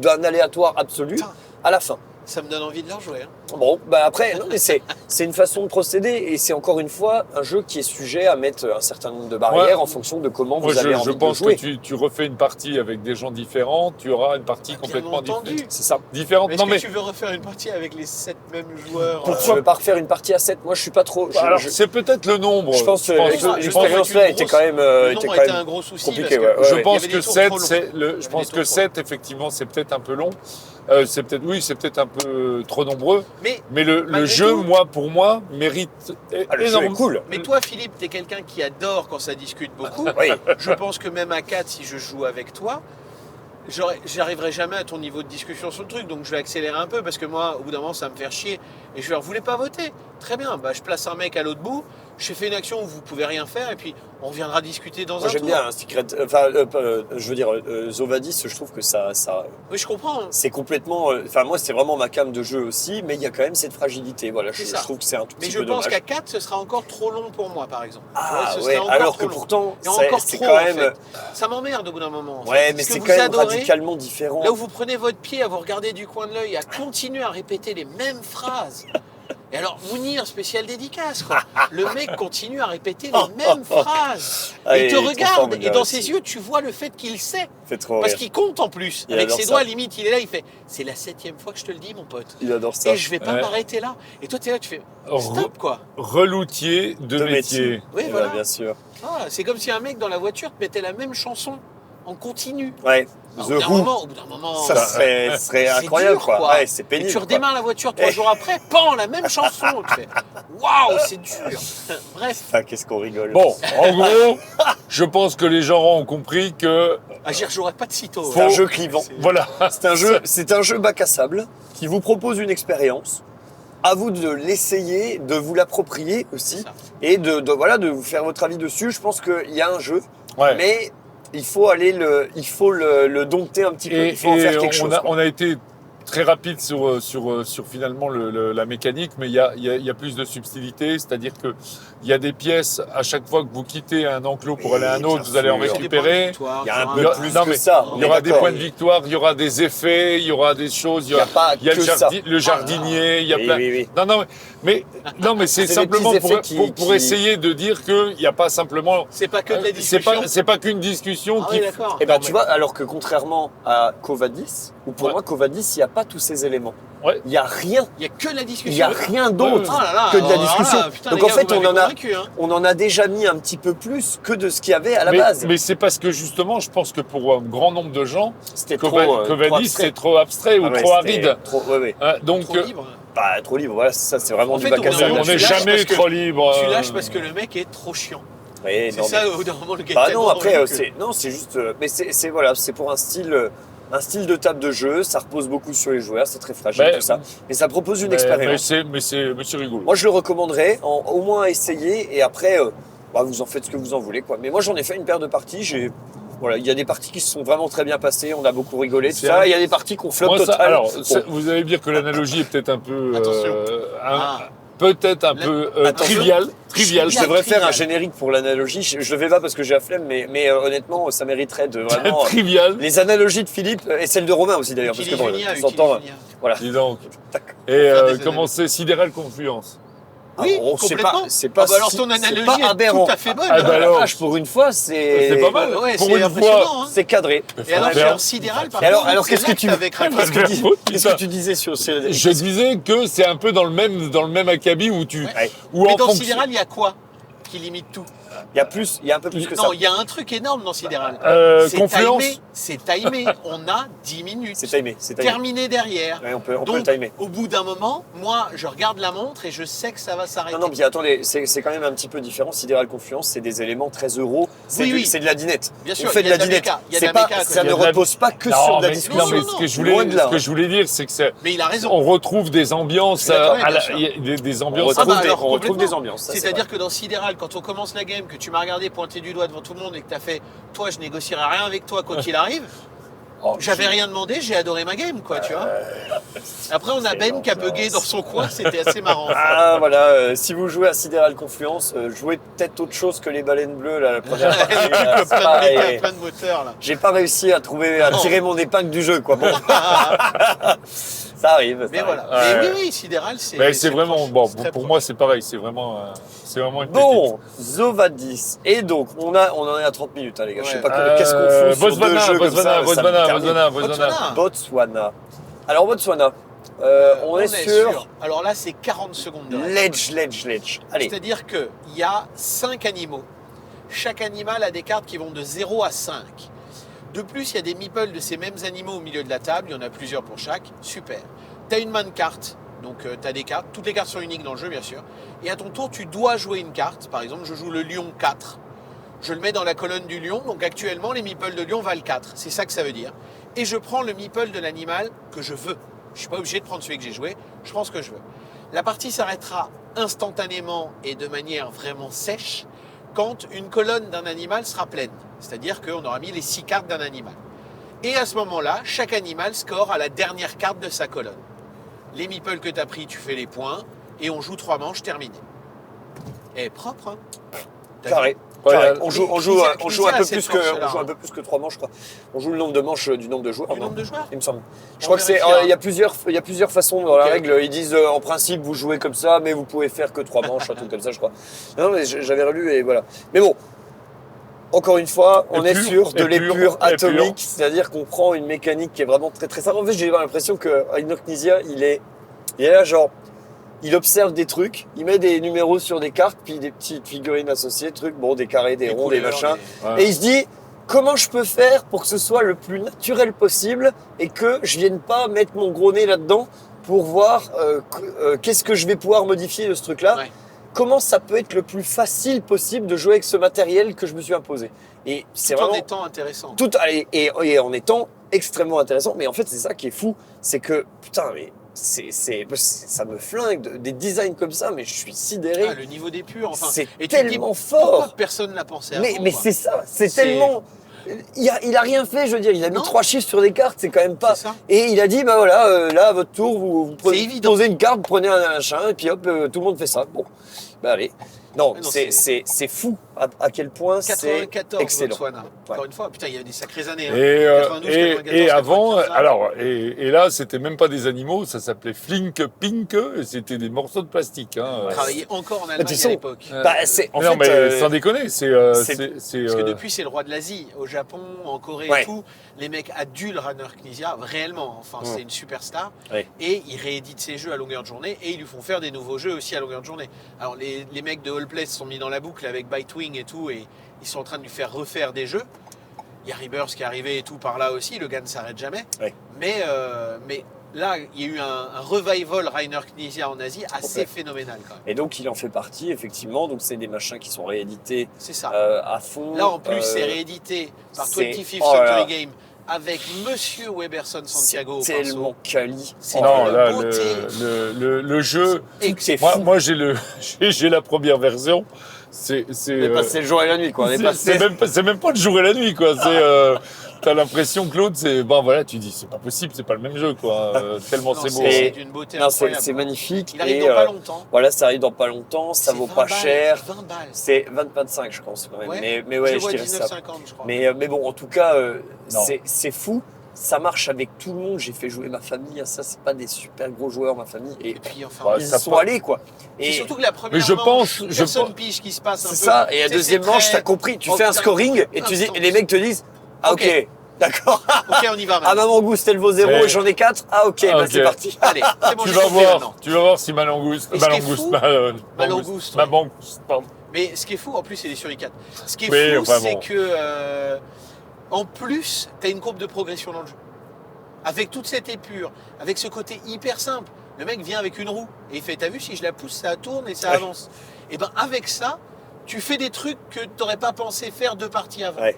d'un aléatoire absolu Putain. à la fin. Ça me donne envie de leur jouer. Hein. Bon, après, non, mais c'est une façon de procéder et c'est encore une fois un jeu qui est sujet à mettre un certain nombre de barrières Ouais. en fonction de comment Moi, vous avez je envie de pense jouer. que tu refais une partie avec des gens différents, tu auras une partie complètement entendu. différente. C'est ça. Différente. Mais est-ce Non, que mais tu veux refaire une partie avec les 7 mêmes joueurs Je ne veux pas refaire une partie à 7. Moi, je suis pas trop. alors, c'est peut-être le nombre. je pense que pense- l'expérience là était quand même, le était nombre quand était même un gros souci. compliqué. parce que- Ouais, Je ouais. pense Il y avait que des tours 7, trop longs. c'est Il y avait je pense des que tours 7, effectivement, c'est peut-être un peu long. C'est peut-être un peu trop nombreux. Mais, Mais le Malgré jeu, tout- pour moi, mérite Le jeu est énormément. cool. mais toi, Philippe, t'es quelqu'un qui adore quand ça discute beaucoup. Oui. Je pense que même à 4, si je joue avec toi, j'arriverai jamais à ton niveau de discussion sur le truc. Donc je vais accélérer un peu parce que moi, au bout d'un moment, ça va me faire chier. Et je vais dire, vous voulez pas voter? Très bien, je place un mec à l'autre bout. J'ai fait une action où vous pouvez rien faire et puis on reviendra discuter dans Moi, un j'aime tour. bien Secret. Enfin, je veux dire, Zovadis, je trouve que ça Oui, je comprends. Hein. c'est complètement. Enfin, moi, c'est vraiment ma came de jeu aussi, mais il y a quand même cette fragilité. Voilà, je C'est ça. trouve que c'est un tout Mais petit je peu pense dommage. qu'à 4, ce sera encore trop long pour moi, par exemple. Tu vois, Ah ce ouais. serait encore Alors trop que long. pourtant, Et encore c'est trop, quand en même. fait. Ça m'emmerde au bout d'un moment. en fait. Ouais, mais Parce que c'est vous quand même adorez, radicalement différent. Là où vous prenez votre pied à vous regarder du coin de l'œil, à continuer à répéter les mêmes phrases. Et alors, Mounir, spécial dédicace, quoi. Le mec continue à répéter les mêmes phrases. Ah, Et il te il est trop regarde, fort, et Mounir dans aussi. ses yeux, tu vois le fait qu'il sait. Fait trop Parce rire. qu'il compte en plus. Il Avec adore ses ça. doigts, limite, il est là, il fait c'est la 7e fois que je te le dis, mon pote. Il adore ça. Et je vais pas Ouais. m'arrêter là. Et toi, t'es là, tu fais Re- stop, quoi. Reloutier de métier. Oui, Eh voilà. ben, bien sûr. Ah, c'est comme si un mec dans la voiture te mettait la même chanson en continu. Ouais. Ah, The Who. au bout d'un moment, Ça serait c'est incroyable, dur, quoi. quoi. Ouais, c'est et pénible. tu quoi. redémarres la voiture 3 jours après, pan, la même chanson. Tu fais waouh, c'est dur. Bref, Ah, qu'est-ce qu'on rigole. Bon, en gros, je pense que les gens ont compris que j'y rejouerai pas de sitôt. C'est un jeu clivant. voilà. C'est un jeu bac à sable qui vous propose une expérience. À vous de l'essayer, de vous l'approprier aussi C'est ça. et de vous faire votre avis dessus. Je pense qu'il y a un jeu, Ouais. mais il faut le dompter un petit peu. Et, Il faut en faire quelque on, chose. a, quoi. on a été très rapide sur finalement la mécanique, mais il y a plus de subtilité, c'est-à-dire que il y a des pièces, à chaque fois que vous quittez un enclos pour Oui, aller à un autre, bien vous allez en sûr. récupérer. Il y a un Il y peu a- plus non, que mais ça. Il y aura des points de victoire, il y aura des effets, il y aura des choses, Il n'y a pas il y a que le, ça. le jardinier, il y a Oui, plein. oui, oui. Non, mais c'est des simplement petits pour, effets pour qui- essayer de dire qu'il n'y a pas simplement. C'est pas que de la C'est discussion. pas qu'une discussion Ah qui. oui, d'accord. Et ben Non, tu mais- vois, alors que contrairement à Covadis, ou pour Ouais. moi Covadis, il n'y a pas tous ces éléments. Ouais. Il n'y a rien. Il y a que la Il discussion. n'y a rien d'autre Oh là là, que de la alors là, discussion. putain, Donc les en gars, fait, vous m'avez on en a, convaincu, hein. on en a déjà mis un petit peu plus que de ce qu'il y avait à la mais, base. mais c'est parce que justement, je pense que pour un grand nombre de gens, C'était Covadis, c'est trop abstrait ou Ah ouais, trop c'était aride. Trop, ouais, ouais. Hein, donc, Trop libre. Pas trop libre, voilà, ça c'est vraiment En du fait, bac à au bout d'un sable. moment, on tu n'est lâches jamais parce que- trop libre. Tu lâches parce que le mec est trop chiant. Ouais, C'est non, ça, mais- au bout d'un moment, le gars Bah est non, tellement après, relou que- c'est juste. Mais c'est voilà, c'est pour un style de table de jeu. Ça repose beaucoup sur les joueurs, c'est très fragile, Mais- tout ça. Mais ça propose une Mais expérience. c'est rigolo. Moi, je le recommanderais, au moins à essayer, et après, vous en faites ce que vous en voulez, quoi. Mais moi, j'en ai fait une paire de parties. Voilà, il y a des parties qui se sont vraiment très bien passées, on a beaucoup rigolé, tout C'est ça. un- Il y a des parties qu'on flotte Moi, ça- total. alors, Bon. vous allez dire que l'analogie est peut-être un peu, Attention. un- Ah. peut-être un peu Attention. trivial. Je devrais faire un trivial. générique pour l'analogie. Je le fais pas parce que j'ai la flemme, mais honnêtement, ça mériterait de vraiment. trivial. Les analogies de Philippe et celles de Romain aussi d'ailleurs, parce que bon, Utilijunia, on s'entend. Utilijunia. Dis donc. D'accord. Et faire des comment c'est sidéral confluence. Oui, c'est complètement. c'est pas. Ah bah alors si- ton c'est analogie pas est aberrant. tout à fait bonne. Ah bah alors. Pour une fois, c'est. C'est pas mal. Ouais, Pour c'est une impressionnant, fois. hein. C'est cadré. Et alors, Faire- sur Sidéral, par Et alors, contre, qu'est-ce c'est que là tu t'avais craqué. qu'est-ce que Putain. qu'est-ce que tu disais sur ces. Je disais que c'est un peu dans le même acabit où tu. Ouais. Où Mais en dans fonction- Sidéral, il y a quoi qui limite tout? Il y a un peu plus que ça. Non, il y a un truc énorme dans Sidéral. C'est Confluence. timé, c'est timé. On a 10 minutes. C'est timé, c'est timé. Terminé derrière. Ouais, on peut le Donc, timer. au bout d'un moment, moi, je regarde la montre et je sais que ça va s'arrêter. Non, mais attendez, c'est quand même un petit peu différent. Sidéral Confluence, c'est des éléments très euros. Oui. C'est de la dinette. Bien sûr, On fait il y de a la de la dinette. méca, il y a de C'est la pas, méca à côté. ça Il y ne a de la- repose pas que Non, sur de la mais, discussion. non, mais Non, ce que je loin voulais, de là, ce que hein. je voulais dire, c'est que c'est. Mais il a raison. On retrouve des ambiances, Je suis d'accord, à bien sûr. des On ambiances. retrouve, bah alors, on retrouve complètement. des ambiances. ça, c'est C'est-à-dire vrai. que dans Sidéral, quand on commence la game, que tu m'as regardé pointer du doigt devant tout le monde et que tu as fait « Toi, je négocierai rien avec toi quoi qu'il arrive », j'avais rien demandé, j'ai adoré ma game, quoi, tu vois. Après, on a Ben qui a bugué dans son coin, c'était assez marrant. Ah voilà, si vous jouez à Sidéral Confluence, jouez peut-être autre chose que les baleines bleues là, la première partie. là, c'est pas- et plein de moteurs, là. J'ai pas réussi à tirer mon épingle du jeu, quoi. Bon. Ça arrive. Mais ça voilà. arrive. Mais oui, Sidéral, c'est. Mais c'est vraiment, proche, bon, c'est très pour proche. moi, c'est pareil, c'est vraiment une Bon, Zovadis. Et donc, on en est à 30 minutes, hein, les gars. Je sais Ouais. pas qu'est-ce qu'on fout sur deux Botswana, jeux comme ça. ça me termine. Botswana. Botswana. Alors, Botswana. On est sur Alors là, c'est 40 secondes de reste. Ledge. Allez. C'est-à-dire qu'il y a 5 animaux. Chaque animal a des cartes qui vont de 0 à 5. De plus, il y a des meeples de ces mêmes animaux au milieu de la table. Il y en a plusieurs pour chaque. Super. Tu as une main de cartes. Donc, tu as des cartes. Toutes les cartes sont uniques dans le jeu, bien sûr. Et à ton tour, tu dois jouer une carte. Par exemple, je joue le lion 4. Je le mets dans la colonne du lion. Donc, actuellement, les meeples de lion valent 4. C'est ça que ça veut dire. Et je prends le meeple de l'animal que je veux. Je ne suis pas obligé de prendre celui que j'ai joué. Je prends ce que je veux. La partie s'arrêtera instantanément et de manière vraiment sèche quand une colonne d'un animal sera pleine. C'est-à-dire qu'on aura mis les 6 cartes d'un animal. Et à ce moment-là, chaque animal score à la dernière carte de sa colonne. Les meeples que tu as pris, tu fais les points et on joue 3 manches terminées. Et propre, hein. T'as Carré. vu Carré. Ouais, On joue Knizia un a peu cette plus que force-là, on joue un peu plus que 3 manches, je crois. On joue le nombre de manches du nombre de joueurs. Du nombre de joueurs. Il me semble. Je On crois que c'est. vérifiera. Il y a plusieurs façons dans la Ok. règle. Ils disent en principe vous jouez comme ça, mais vous pouvez faire que 3 manches, un truc comme ça, je crois. Non, mais j'avais relu et voilà. Mais bon. Encore une fois, on est sur de l'épure atomique, c'est-à-dire qu'on prend une mécanique qui est vraiment très très simple. En fait, j'ai l'impression que Rainer Knizia, il est là genre, il observe des trucs, il met des numéros sur des cartes, puis des petites figurines associées, trucs, bon, des carrés, des ronds, des machins. Ouais. Et il se dit, comment je peux faire pour que ce soit le plus naturel possible et que je vienne pas mettre mon gros nez là-dedans pour voir qu'est-ce que je vais pouvoir modifier de ce truc-là. Ouais. Comment ça peut être le plus facile possible de jouer avec ce matériel que je me suis imposé. Et c'est Tout en vraiment étant intéressant. tout et en étant extrêmement intéressant. Mais en fait, c'est ça qui est fou, c'est que putain, mais ça me flingue des designs comme ça, mais je suis sidéré. Ah, le niveau des purs, enfin. C'est Et tu te dis, tellement pourquoi fort. personne n'a pensé avant, Mais quoi. c'est ça, c'est C'est- tellement. Il a rien fait, je veux dire. Il a mis Non. 3 chiffres sur des cartes, c'est quand même pas. C'est ça. Et il a dit, bah voilà, là à votre tour, vous C'est évident. posez une carte, vous prenez un machin, et puis hop, tout le monde fait ça. Bon, bah allez. Non, Mais non, c'est fou à quel point c'est 94 excellent. Botswana. Encore Ouais. une fois, putain, il y a des sacrées années. Hein. Et, 92, et 94, avant, 95, alors, et là, c'était même pas des animaux, ça s'appelait Flink Pink, et c'était des morceaux de plastique. Hein. on travaillait encore en Allemagne tu à sais, l'époque. Bah, c'est en Mais non, fait. mais sans déconner, c'est. c'est- Parce que depuis, c'est le roi de l'Asie. Au Japon, en Corée Ouais. et tout, les mecs adulent Rainer Knizia, réellement. Enfin, c'est une superstar. Ouais. Et ils rééditent ses jeux à longueur de journée et ils lui font faire des nouveaux jeux aussi à longueur de journée. Alors, les mecs de All Play se sont mis dans la boucle avec Bitewing et tout, et ils sont en train de lui faire refaire des jeux. Il y a Rebirth qui est arrivé et tout par là aussi, le gars ne s'arrête jamais. Ouais. Mais là, il y a eu un revival Rainer Knizia en Asie assez Complet. phénoménal quand même. Et donc il en fait partie effectivement. Donc c'est des machins qui sont réédités C'est ça. à fond. Là, en plus, c'est réédité par c'est- 25th oh là là. Century Game avec Monsieur Weberson Santiago au C'est pinceau. tellement quali. C'est Non, une là, beauté. le jeu. Et C'est Moi, fou. moi j'ai la première version. On est passé le jour et la nuit, quoi. On est passé. C'est même pas le jour et la nuit, quoi. T'as l'impression que l'autre, bon voilà, tu dis, c'est pas possible, c'est pas le même jeu, quoi. Tellement non, c'est beau. c'est Et- d'une beauté Non, c'est incroyable. magnifique. Il arrive et, dans pas longtemps. Voilà, ça arrive dans pas longtemps. Ça C'est vaut 20 pas balles, cher. 20 balles. C'est 25, je pense quand même. Ouais. Mais ouais, je je vois dirais ça. 19,50 je crois. Mais bon, en tout cas, Non. c'est fou. Ça marche avec tout le monde. J'ai fait jouer ma famille à ça. C'est pas des super gros joueurs, ma famille. Et Et puis enfin, Bah, ils ça sont part- allés, quoi. c'est Et surtout que la première Mais je manche, pense- personne pige qui se passe un peu. c'est ça. Et la Tu sais, deuxième c'est manche, très- t'as compris. Tu Oh, fais un putain, scoring et les mecs te disent, ah ok, Ok. d'accord. Ok, on y va Ah maintenant. maman Gouste, elle vaut 0 C'est- et j'en ai 4. Ah ok, bah ok. c'est parti. Allez, c'est bon, tu j'ai vas compris voir, maintenant. tu vas voir si Malangouste, Et ce qui est Malangouste, fou- Malangouste, ouais. Malangouste, pardon. Mais ce qui est fou, en plus, c'est les suricates. Ce qui est Oui, fou, enfin, c'est bon. que, en plus, tu as une courbe de progression dans le jeu. Avec toute cette épure, avec ce côté hyper simple. Le mec vient avec une roue et il fait, t'as vu, si je la pousse, ça tourne et ça Ouais. avance. Et ben avec ça, tu fais des trucs que tu n'aurais pas pensé faire 2 parties avant. Ouais.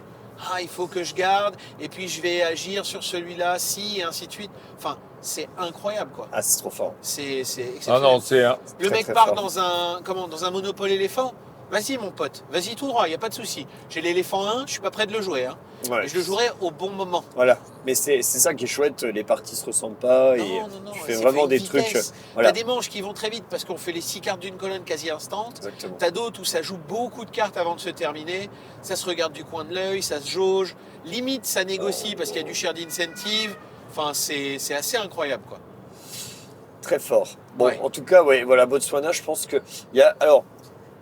Ah, il faut que je garde, et puis je vais agir sur celui-là, si, et ainsi de suite. Enfin, c'est incroyable, quoi. Ah, c'est trop fort. C'est Ah exceptionnel. non, c'est un. Le Très, mec très part fort. dans un Monopole éléphant. Vas-y mon pote, vas-y tout droit, il n'y a pas de souci. J'ai l'éléphant 1, je suis pas prêt de le jouer. Hein. Ouais. Et je le jouerai au bon moment. Voilà. Mais c'est ça qui est chouette, les parties se ressemblent pas et Non, tu fais c'est vraiment fait des une trucs. vitesse. Voilà. T'as des manches qui vont très vite parce qu'on fait les 6 cartes d'une colonne quasi instant. Exactement. T'as d'autres où ça joue beaucoup de cartes avant de se terminer. Ça se regarde du coin de l'œil, ça se jauge. Limite, ça négocie parce qu'il y a du shared incentive. Enfin, c'est assez incroyable, quoi. Très fort. Bon, Ouais. en tout cas, ouais, voilà, Botswana, je pense que il y a. Alors,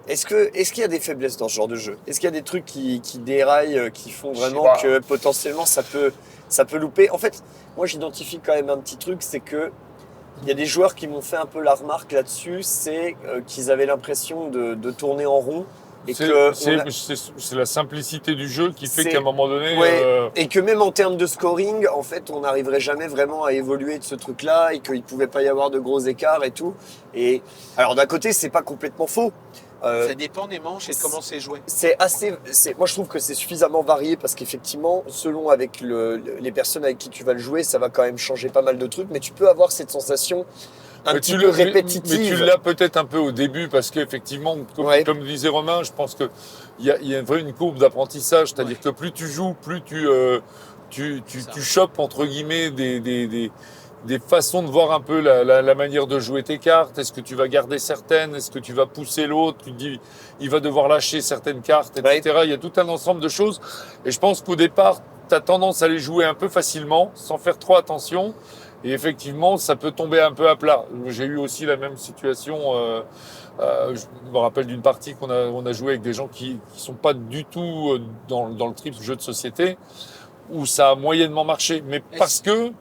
est-ce qu'il y a des faiblesses dans ce genre de jeu? Est-ce qu'il y a des trucs qui déraillent, qui font Je sais vraiment pas. que potentiellement ça peut louper? En fait, moi j'identifie quand même un petit truc, c'est que il y a des joueurs qui m'ont fait un peu la remarque là-dessus, c'est qu'ils avaient l'impression de tourner en rond et que C'est la simplicité du jeu qui fait C'est- qu'à un moment donné, ouais, et que même en termes de scoring, en fait, on n'arriverait jamais vraiment à évoluer de ce truc-là et qu'il pouvait pas y avoir de gros écarts et tout. Et alors d'un côté, c'est pas complètement faux. Ça dépend des manches et de comment c'est joué. Moi je trouve que c'est suffisamment varié parce qu'effectivement, selon avec les personnes avec qui tu vas le jouer, ça va quand même changer pas mal de trucs, mais tu peux avoir cette sensation un mais petit tu peu le- répétitive. Mais tu l'as peut-être un peu au début parce qu'effectivement, Ouais. comme disait Romain, je pense qu'il y a une courbe d'apprentissage, c'est-à-dire que plus tu joues, plus tu chopes entre guillemets des façons de voir un peu la manière de jouer tes cartes. Est-ce que tu vas garder certaines? Est-ce que tu vas pousser l'autre? Tu te dis, il va devoir lâcher certaines cartes, etc. Il y a tout un ensemble de choses. Et je pense qu'au départ, tu as tendance à les jouer un peu facilement, sans faire trop attention. Et effectivement, ça peut tomber un peu à plat. J'ai eu aussi la même situation. Je me rappelle d'une partie on a joué avec des gens qui sont pas du tout dans le trip jeu de société, où ça a moyennement marché. Mais parce que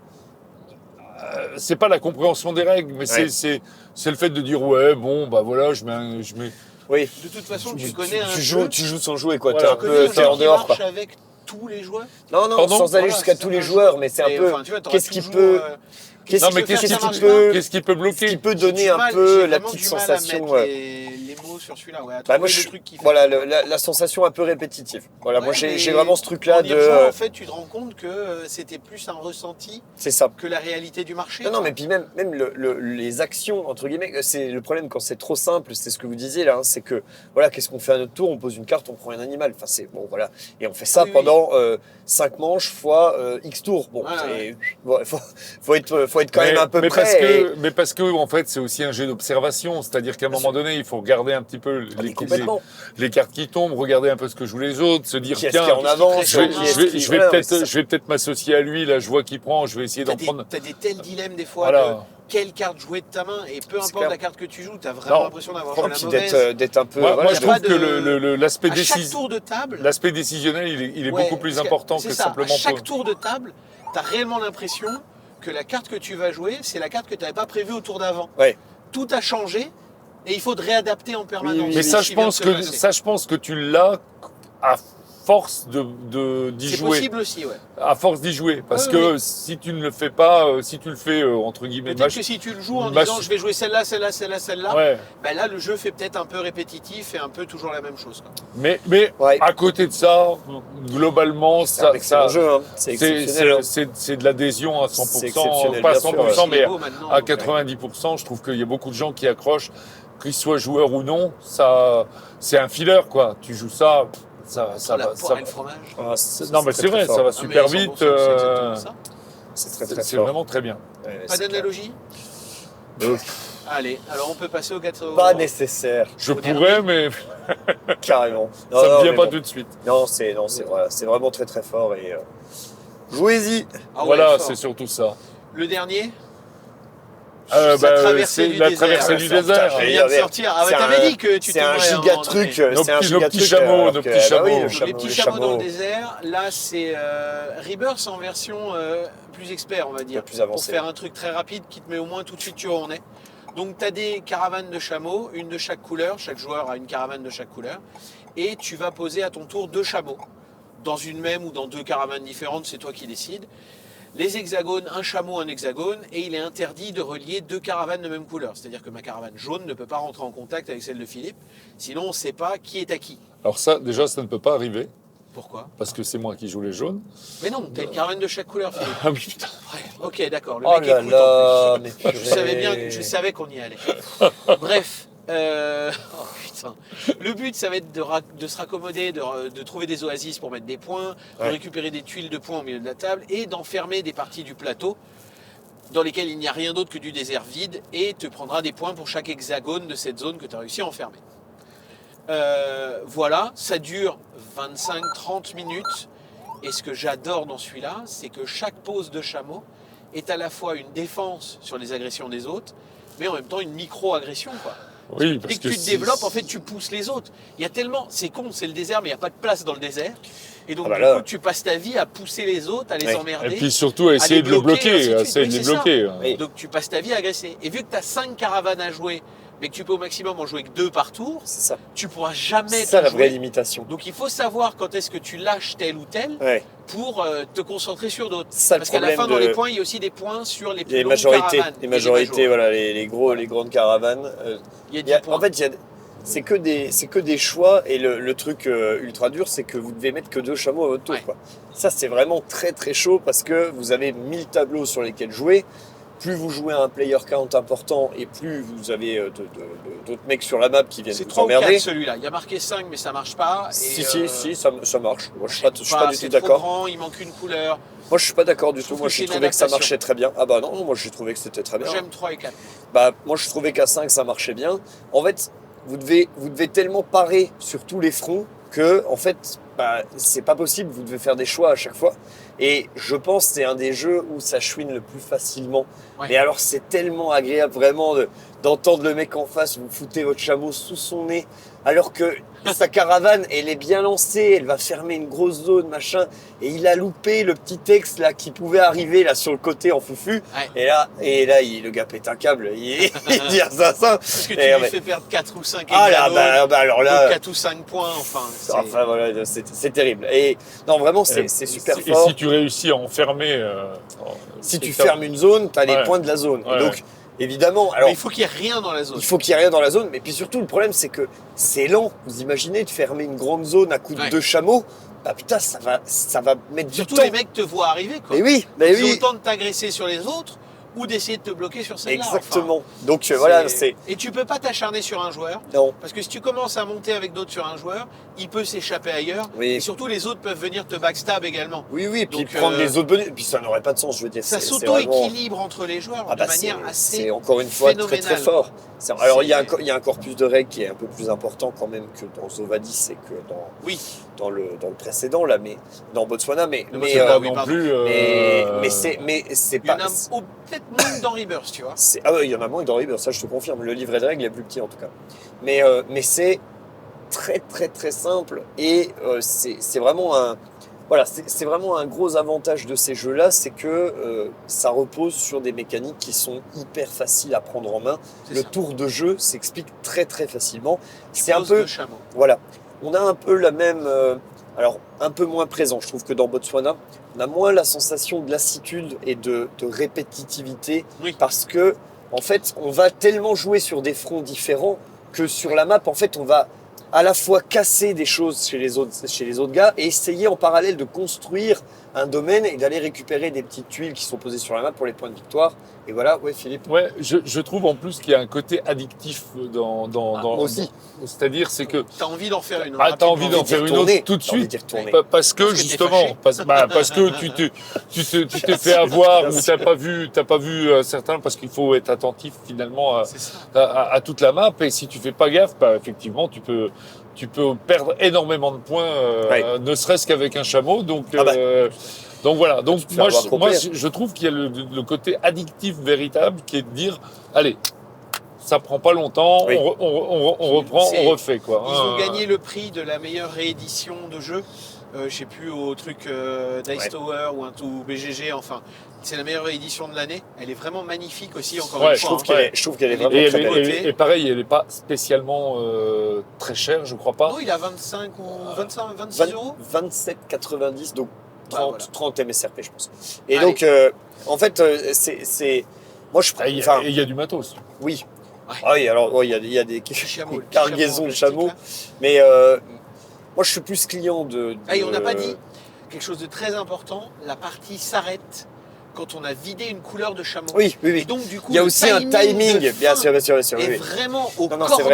c'est pas la compréhension des règles, mais Ouais. c'est le fait de dire ouais bon bah voilà je mets Oui. De toute façon, tu connais un tu jeu. joues sans jouer quoi. Voilà. T'es un Tu connais peu un t'es jeu en qui dehors quoi. marche avec tous les joueurs. Non, Pardon sans aller Voilà, jusqu'à c'est tous les un joueurs, jeu. mais c'est un Et, peu. enfin, tu vois, t'auras Qu'est-ce qui toujours, peut. non mais faire qu'est-ce ça qui marche peut. qu'est-ce qui peut Ce bloquer qui peut donner J'ai un mal- peu j'ai la vraiment petite du mal à sensation. mettre les mots sur celui-là. Ouais, à Bah, trouver moi, le truc qui fait. voilà, la sensation un peu répétitive. Voilà, moi Ouais, j'ai mais vraiment ce truc-là en y rejouant, de. en fait, tu te rends compte que c'était plus un ressenti C'est ça. que la réalité du marché. Non, mais puis même les actions, entre guillemets, c'est le problème quand c'est trop simple, c'est ce que vous disiez là, hein, c'est que, voilà, qu'est-ce qu'on fait à notre tour? On pose une carte, on prend un animal. Enfin, c'est bon, voilà. Et on fait ça Oui, pendant 5 manches fois X tours. Bon, Ah, bon, faut être quand même un peu mais près. mais parce que en fait c'est aussi un jeu d'observation, c'est-à-dire qu'à un Bien moment donné il faut regarder un petit peu Complètement. les cartes qui tombent, regarder un peu ce que jouent les autres, se dire Qui est-ce tiens qui est en avance? je vais, qui est-ce qui- je vais voilà, ouais, c'est ça. je vais peut-être m'associer à lui, là je vois qu'il prend, je vais essayer d'en prendre. T'as des tels dilemmes des fois Voilà. de quelle carte jouer de ta main et peu C'est importe clair. la carte que tu joues, t'as vraiment Non. l'impression d'avoir Et joué la puis mauvaise. d'être un peu. Moi, voilà, je y a pas trouve que de- l'aspect À chaque décisif, tour de table, l'aspect décisionnel il est ouais, beaucoup plus parce important c'est que ça, simplement à chaque tour de table, t'as réellement l'impression que la carte que tu vas jouer, c'est la carte que t'avais pas prévue au tour d'avant. Ouais. Tout a changé et il faut te réadapter en permanence. oui, Mais oui, ça Ce je qui vient de pense se que passer. tu l'as à force d'y C'est jouer. possible aussi, ouais. À force d'y jouer. Parce Oui, que si tu ne le fais pas, si tu le fais entre guillemets, Peut-être que si tu le joues en mach- disant je vais jouer celle-là, celle-là, celle-là, celle-là, ouais. ben là le jeu fait peut-être un peu répétitif et un peu toujours la même chose. Quoi. Mais Ouais. à côté de ça, globalement, C'est un excellent jeu, hein. C'est exceptionnel. hein. c'est de l'adhésion à 100%, C'est exceptionnel, pas à bien sûr, 100%, Il mais est beau maintenant, à donc, 90%. Je trouve qu'il y a beaucoup de gens qui accrochent, qu'ils soient joueurs ou non. Ça, c'est un filler, quoi. Tu joues ça, ça la va. poire et le fromage. Ah, Non, mais très, c'est très vrai, fort. ça va Ah, mais super 100%, vite. c'est exactement ça. C'est très très C'est fort. vraiment très bien. Ouais, Pas c'est clair. d'analogie Donc, Allez, alors on peut passer au gâteau. Pas nécessaire, Je Au pourrais, mais carrément. Non, ça non, me vient mais pas bon. tout de suite. Non, voilà, c'est vraiment très très fort et jouez-y. Ah ouais, Voilà, fort. c'est surtout ça. Le dernier Bah, traversée c'est du la désert. traversée du Ah, désert. putain, Je viens de sortir. Ah ouais, C'est t'avais un- dit que tu C'est un t'aimerais à un giga moment donné. truc. Nos C'est un petits- giga nos petits truc, chameaux, alors nos que- petits bah oui, chameaux. le Les petits les chameaux dans le désert, là c'est Rebirth en version plus expert, on va dire. Plus avancé. Pour faire un truc très rapide qui te met au moins tout de suite tu vois où on est. Donc tu as des caravanes de chameaux, une de chaque couleur, chaque joueur a une caravane de chaque couleur, et tu vas poser à ton tour 2 chameaux. Dans une même ou dans 2 caravanes différentes, c'est toi qui décides. Les hexagones, un chameau, un hexagone, et il est interdit de relier 2 caravanes de même couleur. C'est-à-dire que ma caravane jaune ne peut pas rentrer en contact avec celle de Philippe, sinon on ne sait pas qui est à qui. Alors ça, déjà, ça ne peut pas arriver, Pourquoi? parce que c'est moi qui joue les jaunes. Mais non, t'as une caravane de chaque couleur, Philippe. Ah oui, putain. Ouais, ok, d'accord. Le Oh mec là écoute là, en mais plus. Je savais purée. bien, je savais qu'on y allait. Bref. Oh, putain. certain. Le but, ça va être de se raccommoder, de trouver des oasis pour mettre des points, de Ouais. récupérer des tuiles de points au milieu de la table et d'enfermer des parties du plateau dans lesquelles il n'y a rien d'autre que du désert vide et te prendras des points pour chaque hexagone de cette zone que tu as réussi à enfermer. Voilà, ça dure 25-30 minutes. Et ce que j'adore dans celui-là, c'est que chaque pose de chameau est à la fois une défense sur les agressions des autres, mais en même temps une micro-agression, quoi. Oui, Dès que tu te développes, en fait, tu pousses les autres. Il y a tellement, c'est con, c'est le désert, mais il n'y a pas de place dans le désert. Et donc, Ah bah du là. coup, tu passes ta vie à pousser les autres, à les Ouais. emmerder. et puis surtout à essayer les de le bloquer, ainsi bloquer, de à suite. essayer Oui, de les c'est ça. bloquer. Oui. Donc, tu passes ta vie à agresser. Et vu que tu as 5 caravanes à jouer, mais que tu peux au maximum en jouer que 2 par tour, C'est ça. tu pourras jamais C'est tout ça la jouer. vraie limitation. Donc, il faut savoir quand est-ce que tu lâches tel ou tel Ouais. pour te concentrer sur d'autres. C'est ça le Parce qu'à la problème fin, dans de les points, il y a aussi des points sur les plus les longues majorités. caravanes. Les Et majorités, voilà, les grandes caravanes. Il y a Il y a- 10 points. en fait, c'est que des choix et le truc ultra dur, c'est que vous devez mettre que 2 chameaux à votre tour. Ouais. Quoi. Ça, c'est vraiment très très chaud parce que vous avez 1000 tableaux sur lesquels jouer. Plus vous jouez à un player count important et plus vous avez d'autres mecs sur la map qui viennent C'est vous 3 ou 4 emmerder. celui-là. Il y a marqué 5, mais ça marche pas. Si, Et, si, ça marche. Moi, je suis pas du c'est tout trop d'accord. grand, il manque une couleur. Moi, je suis pas d'accord du Je tout. trouve Moi, que j'ai c'est une trouvé que ça adaptation. marchait très bien. Ah bah non, moi, j'ai trouvé que c'était très bien. J'aime 3 et 4. Bah, moi, je trouvais qu'à 5, ça marchait bien. En fait, vous devez tellement parer sur tous les fronts que, en fait, bah, c'est pas possible. Vous devez faire des choix à chaque fois. Et je pense que c'est un des jeux où ça chouine le plus facilement. Ouais. Mais alors, c'est tellement agréable vraiment d'entendre le mec en face vous foutez votre chameau sous son nez, alors que sa caravane, elle est bien lancée, elle va fermer une grosse zone, machin, et il a loupé le petit texte là qui pouvait arriver là sur le côté en fufu. Ouais. Et là, le gars pète un câble, il dit ça. Parce que tu Et, lui ouais. fais perdre 4 ou 5 Ah là, hexagones, alors ou là, 4 ou 5 points, enfin voilà, c'est terrible. Et non, vraiment, c'est super Et fort. si tu réussis à enfermer. Si tu c'est top. fermes une zone, tu as les Ouais. points de la zone. Et Ouais, donc, ouais. évidemment, Mais alors, il faut qu'il n'y ait rien dans la zone. il faut qu'il n'y ait rien dans la zone. Mais puis surtout, le problème, c'est que c'est lent. Vous imaginez de fermer une grande zone à coups de Ouais. 2 chameaux. Bah putain, ça va mettre du Surtout temps. les mecs te voient arriver, quoi. Mais oui, Ils ont le temps de t'agresser sur les autres ou d'essayer de te bloquer sur celle-là. exactement. Donc Enfin, voilà, c'est Et tu peux pas t'acharner sur un joueur. non. Parce que si tu commences à monter avec d'autres sur un joueur, il peut s'échapper ailleurs. Oui. Et surtout, les autres peuvent venir te backstab également. Oui, oui. Puis Donc, prendre les autres bonus. Puis ça n'aurait pas de sens, je veux dire. Ça c'est vraiment- s'auto-équilibre entre les joueurs Ah de bah manière c'est assez. encore une fois très très phénoménale. fort. Alors il y a C'est- il y a un corpus de règles qui est un peu plus important quand même que dans Zovadis et que Oui, dans le précédent là, mais dans Botswana, mais Le C'est Botswana, pas oui, non pardon. plus. mais c'est il y en pas a peut-être moins dans Rebirth, tu vois. ah ouais, il y en a moins que dans Rebirth, ça je te confirme. Le livret de règles est plus petit en tout cas. Mais c'est très très très simple et c'est vraiment c'est vraiment un gros avantage de ces jeux-là, c'est que ça repose sur des mécaniques qui sont hyper faciles à prendre en main. C'est Le ça. tour de jeu s'explique très très facilement. C'est un Pose peu de chameau. voilà, on a un peu la même, alors un peu moins présent, je trouve que dans Botswana, on a moins la sensation de lassitude et de répétitivité, Oui. parce que en fait, on va tellement jouer sur des fronts différents que sur la map, en fait, on va à la fois casser des choses chez les autres gars et essayer en parallèle de construire un domaine et d'aller récupérer des petites tuiles qui sont posées sur la map pour les points de victoire. Et voilà, ouais, Philippe. Ouais, je trouve en plus qu'il y a un côté addictif dans. Moi aussi. C'est-à-dire, c'est que. T'as envie d'en faire une. Ah, t'as rapidement. envie d'en faire une autre retourner. tout de T'as envie suite. d'y retourner. Parce que Parce que t'es justement, fâché. parce que tu t'es fait avoir ou t'as pas vu certains, parce qu'il faut être attentif finalement C'est ça. à toute la map, et si tu fais pas gaffe, bah, effectivement tu peux perdre énormément de points, Ouais. ne serait-ce qu'avec un chameau. Donc Ah bah. donc voilà. Donc Tu te fais avoir complet. je trouve qu'il y a le côté addictif véritable, qui est de dire allez, ça prend pas longtemps, Oui. on reprend, C'est- on refait quoi. Ils ont gagné le prix de la meilleure réédition de jeu. Je sais plus, au truc Dice Ouais. Tower ou un tout BGG, enfin. C'est la meilleure réédition de l'année. Elle est vraiment magnifique aussi, encore Ouais, une Je fois. trouve qu'elle est vraiment Et, très belle. beauté. et pareil, elle n'est pas spécialement très chère, je crois pas. Oh, il a 25 ou 25, 26 euros. 27,90, donc 30, voilà. 30 MSRP, je pense. Et Allez. donc, en fait, c'est. Moi, je Et il y, enfin, a du matos. oui. Ouais. Ah oui, alors, ouais, il y a des Chameau, le petit cargaisons chameau en de chameaux. plastique, Mais moi, je suis plus client de. Ah, et on n'a pas dit quelque chose de très important. La partie s'arrête quand on a vidé une couleur de chameau. Oui, oui, Et oui. donc du coup, Il y a le aussi un timing, de bien fin sûr, bien sûr, bien sûr. est Oui. vraiment au Non, non, cordeau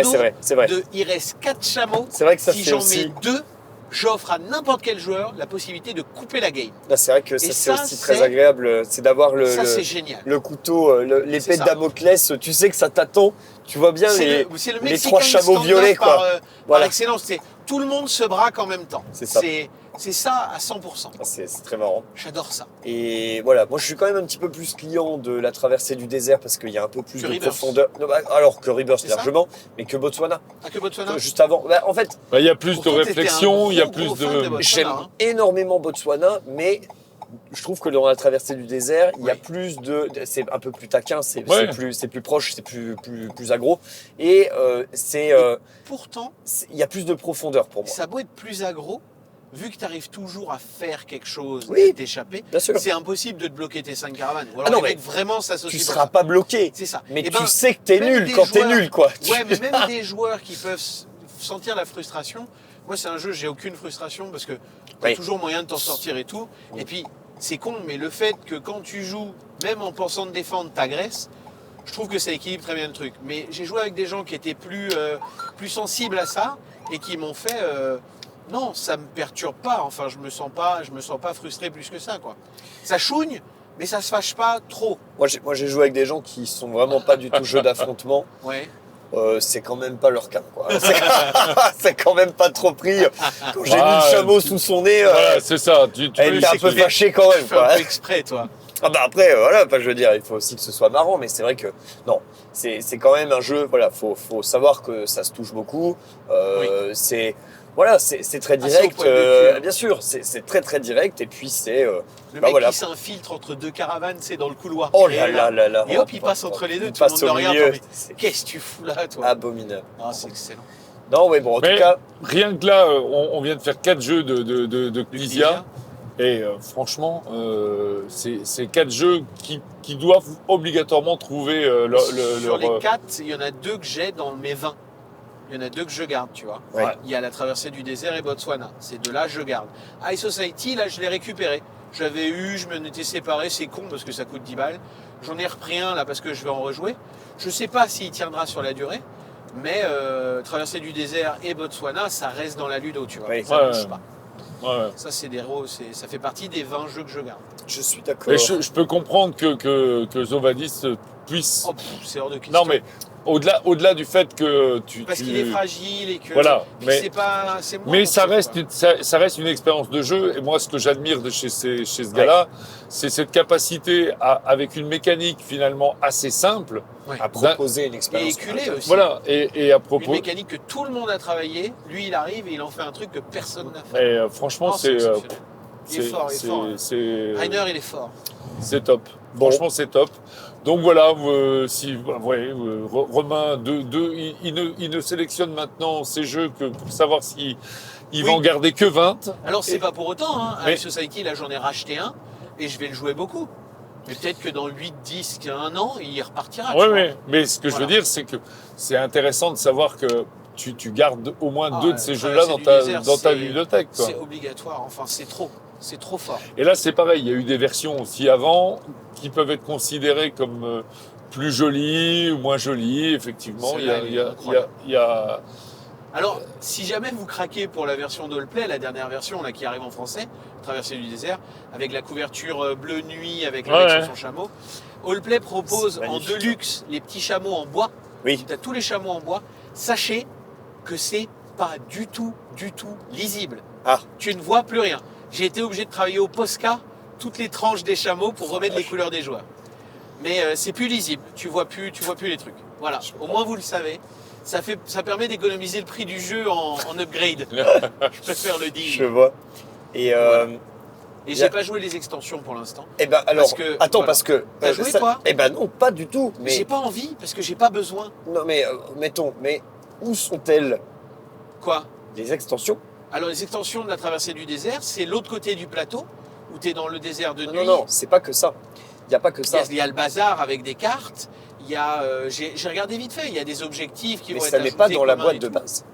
c'est vrai. de il reste 4 chameaux. C'est vrai que ça Si c'est j'en aussi. mets 2, j'offre à n'importe quel joueur la possibilité de couper la game. Là, c'est vrai que ça Et c'est ça, aussi très c'est- agréable, c'est d'avoir Ça, c'est génial. le couteau, l'épée C'est de ça. Damoclès. Tu sais que ça t'attend. Tu vois bien C'est les. le les Mexican 3 chameaux standoff violets, par, quoi. par Voilà. excellence. Tout le monde se braque en même temps. C'est ça. C'est ça à 100%. Ah, c'est très marrant. J'adore ça. Et voilà, moi je suis quand même un petit peu plus client de la traversée du désert parce qu'il y a un peu plus Que de Rebirth. profondeur. Non, bah, alors que Rebirth C'est ça largement, mais que Botswana. Ah, que Botswana. Juste avant. Bah, en fait, Bah, il y a plus Pourtant, de t'étais réflexion, un il y a gros, plus gros fan de de. Botswana. j'aime hein. énormément Botswana, mais je trouve que dans la traversée du désert, il y a Oui. plus de. C'est un peu plus taquin, c'est Ouais. c'est plus proche, c'est plus aggro. Et Pourtant, il y a plus de profondeur pour moi. ça a beau être plus aggro, vu que tu arrives toujours à faire quelque chose Oui. et t'échapper, Bien sûr. c'est impossible de te bloquer tes 5 caravanes. Ou alors Ah non, les mais mecs vraiment s'associent Tu pour seras ça. pas bloqué, C'est ça. mais Eh tu ben, sais que t'es même nul des quand t'es joueurs- nul, quoi. Ouais, mais même des joueurs qui peuvent sentir la frustration. Moi, c'est un jeu, j'ai aucune frustration parce que t'as Oui. toujours moyen de t'en sortir et tout. Et puis, c'est con, mais le fait que quand tu joues, même en pensant te défendre, t'agresses, je trouve que ça équilibre très bien le truc. Mais j'ai joué avec des gens qui étaient plus sensibles à ça et qui m'ont fait non, ça me perturbe pas. Enfin, je me sens pas frustré plus que ça, quoi. Ça chouigne, mais ça se fâche pas trop. Moi, j'ai joué avec des gens qui sont vraiment pas du tout jeu d'affrontement. Ouais. C'est quand même pas leur cas, quoi. C'est quand même pas trop pris. Quand j'ai mis Ah, le chameau sous son nez, Voilà, c'est ça. Tu elle était un peu fâchée quand Tu même, fais un quoi. peu exprès, toi. Ah bah après, voilà, enfin, je veux dire, il faut aussi que ce soit marrant, mais c'est vrai que non, c'est quand même un jeu. Voilà, faut savoir que ça se touche beaucoup. C'est voilà, c'est très Ah, c'est au direct. poil de cul, hein. Bien sûr, c'est très très direct. Et puis c'est Le bah mec voilà. qui s'infiltre entre 2 caravanes, c'est dans le couloir. Oh Et là là là là. Et hop, il passe entre les deux, Il tout le passe monde au le regarde. milieu. Mais C'est qu'est-ce que tu fous là, toi abominable. Ah, c'est excellent. Non, mais bon, en Mais tout cas, rien que là, on vient de faire 4 jeux de Knizia. Et franchement, c'est 4 jeux qui doivent obligatoirement trouver Sur les leur. 4, il y en a 2 que j'ai dans mes 20. Il y en a 2 que je garde, tu vois. Ouais. Il y a la traversée du désert et Botswana. Ces 2-là, je garde. High Society, là, je l'ai récupéré. J'avais eu, je m'en étais séparé, c'est con parce que ça coûte 10 balles. J'en ai repris un là parce que je vais en rejouer. Je sais pas s'il tiendra sur la durée, mais traversée du désert et Botswana, ça reste dans la ludo, tu vois. Oui. Ça Ouais, bouge ouais. pas. Ouais. Ça, c'est des ça fait partie des 20 jeux que je garde. je suis d'accord. Mais je peux comprendre que Zovadis puisse. Oh, c'est hors de question. Non, mais au-delà du fait que Parce qu'il est fragile et que. Voilà, puis mais- c'est pas. C'est moins Mais mon ça truc, reste, quoi. ça reste une expérience de jeu. Et moi, ce que j'admire chez ce gars-là, c'est cette capacité, avec une mécanique finalement assez simple, À proposer une Et expérience. éculé aussi. voilà, et à Une propos. mécanique que tout le monde a travaillé. Lui, il arrive et il en fait un truc que personne n'a fait. Et franchement, Non, c'est exceptionnel. Il est fort, il est c'est- fort. c'est- Rainer, il est fort. c'est top. Bon. Franchement, c'est top. Donc voilà, Romain, il ne sélectionne maintenant ces jeux que pour savoir s'il va Oui. en garder que 20. Alors, c'est Et- pas pour autant. Hein. Mais- High Society, là, j'en ai racheté un et je vais le jouer beaucoup. Mais peut-être que dans 8, 10, 1 an, il repartira. Oui, tu vois. oui. Mais ce que je veux Voilà. dire, c'est que c'est intéressant de savoir que tu gardes au moins Ah, 2 de ouais, ces Traversée jeux-là dans du ta, désert, dans ta c'est- bibliothèque, quoi. C'est obligatoire. Enfin, c'est trop. C'est trop fort. Et là, c'est pareil. Il y a eu des versions aussi avant qui peuvent être considérées comme plus jolies ou moins jolies. Effectivement, Celle-là, elle est incroyable. il y a- Alors, si jamais vous craquez pour la version d'Allplay, la dernière version là, qui arrive en français, Traversée du désert, avec la couverture bleu nuit, avec le Ouais, mec sur ouais. son chameau, Allplay propose C'est en magnifique. deluxe les petits chameaux en bois. Oui. Tu as tous les chameaux en bois. Sachez que c'est pas du tout lisible. Ah. Tu ne vois plus rien. J'ai été obligé de travailler au Posca toutes les tranches des chameaux pour remettre les couleurs des joueurs. Mais c'est plus lisible. Tu vois plus les trucs. Voilà. Au moins vous le savez. Ça permet d'économiser le prix du jeu en upgrade. Je préfère le Je dire. vois. Et Et j'ai pas joué les extensions pour l'instant. eh ben alors, Parce que- attends voilà. parce que T'as joué, toi Eh ben non, pas du tout. Mais j'ai pas envie parce que j'ai pas besoin. Non mais mettons, mais où sont-elles Quoi? les extensions? Alors les extensions de la traversée du désert, c'est l'autre côté du plateau où tu es dans le désert de Non, nuit. non, non, c'est pas que ça. Il n'y a pas que ça. Il y a le bazar avec des cartes. Il y a, j'ai regardé vite fait, il y a des objectifs qui Mais vont ça être n'est pas ajoutés dans la communs boîte et de tout. base.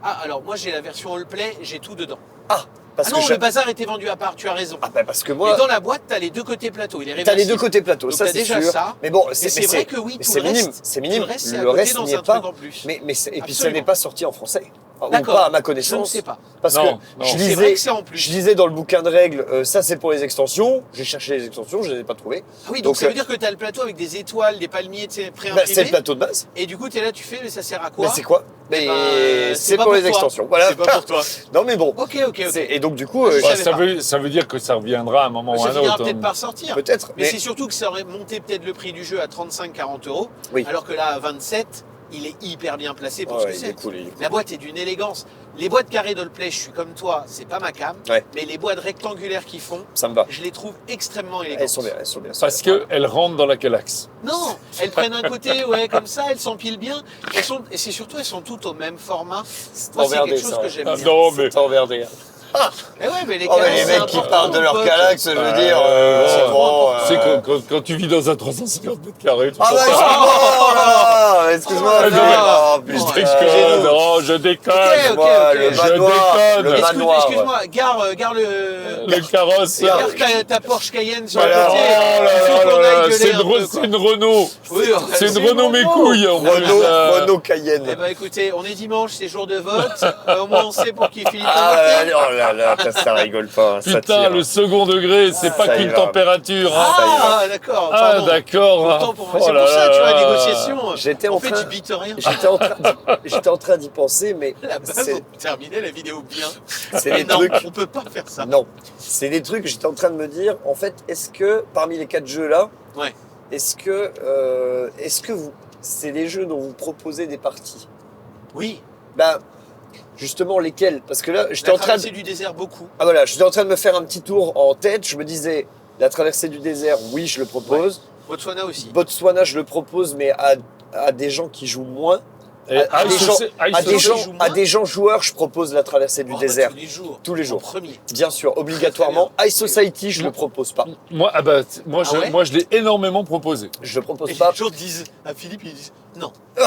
Ah, alors moi j'ai la version Allplay, j'ai tout dedans. Ah, Parce Ah non, que le bazar était vendu à part, tu as raison. parce que Mais moi, dans la boîte, t'as les deux côtés plateau. Il est t'as les réversible. deux côtés plateau, Donc ça t'as c'est déjà sûr. ça. Mais bon, Mais c'est vrai que oui, tout c'est le minime, reste, c'est minime. tout le reste, c'est à Le côté reste dans n'y un est pas. truc en plus. Et puis ça Absolument. n'est pas sorti en français. Ou D'accord. pas à ma Je ne connaissance. sais pas. Parce Non, que non. je C'est vrai lisais, que c'est en plus. je lisais dans le bouquin de règles, ça c'est pour les extensions. J'ai cherché les extensions, je ne les ai pas trouvées. Ah oui, donc Donc, ça veut dire que t'as le plateau avec des étoiles, des palmiers, tu sais, C'est le préimprimés. plateau de base. Et du coup, t'es là, tu fais, mais ça sert à quoi Mais c'est quoi Mais ben, c'est pas pour les toi. extensions. Voilà. C'est pas pour toi. Non mais bon. Ok. Et donc du coup, Je Ouais, savais ça veut dire que ça reviendra à un moment ou à Ça un finira autre. peut-être hein. par sortir. peut-être. Mais c'est surtout que ça aurait monté peut-être le prix du jeu à 35-40 euros. Oui. Alors que là, à 27, il est hyper bien placé pour ce que il est c'est. cool, il est cool. La boîte est d'une élégance. Les boîtes carrées d'Allplay, je suis comme toi, c'est pas ma cam. Ouais. Mais les boîtes rectangulaires qu'ils font, Ça me va. je les trouve extrêmement élégantes. Elles sont bien, elles sont bien. Parce qu'elles rentrent dans la Calax. Non, elles prennent un côté, ouais, comme ça, elles s'empilent bien. Et c'est surtout, elles sont toutes au même format. Moi, c'est quelque chose que j'aime Ah, bien. non, mais C'est emmerdé. Mais ouais, mais les Oh, mais Calax, les c'est mecs qui important, parlent de mon leur pote. Calax, je veux Ouais, dire, c'est ouais. bon. Tu sais, quand tu vis dans un 350 mètres carrés, tu Ah bah, oh là là, excuse-moi. Oh là là. Oh, putain. Oh, je excusez-nous. déconne, non, je déconne. Ok, Moi, le ok. Je manoir, déconne. le manoir. Excuse-moi, gare Le carrosse. Gare ta Porsche Cayenne sur Voilà. le côté. Oh là Il faut là qu'on là aille là, gueuler c'est un peu, c'est quoi. une Renault. Oui, C'est une Renault mes couilles. en plus, Renault Cayenne. Eh ben écoutez, on est dimanche, c'est jour de vote. Au moins on sait pour qui Philippe a Ah voté. oh là là, ça rigole pas, ça Putain, tire. le second degré, c'est pas ça y qu'une va. température. Hein. Ah, d'accord. Ah, pardon. d'accord. Pourtant, Oh c'est là pour ça, là tu vois, là. négociation. J'étais En en fait, train- tu bites rien. J'étais en train d'y penser, mais La base, c'est on terminait la vidéo bien. c'est des non, trucs. on peut pas faire ça. Non, c'est des trucs. J'étais en train de me dire, en fait, est-ce que parmi les 4 jeux là, Ouais. est-ce que c'est des jeux dont vous proposez des parties? Oui, Ben, justement lesquels? Parce que là, j'étais la en train de traversée du désert, beaucoup. Ah voilà, j'étais en train de me faire un petit tour en tête. Je me disais, la traversée du désert, oui, je le propose. Botswana aussi. Botswana, je le propose, mais à des gens qui jouent moins. Et À des gens- À des, Ils gens, jouent moins à des gens joueurs, je propose la traversée du Oh, bah, désert. tous les jours. Tous les jours. En premier. Bien sûr, obligatoirement. High Society, je le propose pas. Moi, moi, Ah ouais moi, je l'ai énormément proposé. Je le propose Et pas. les gens disent à Philippe, ils disent non. Je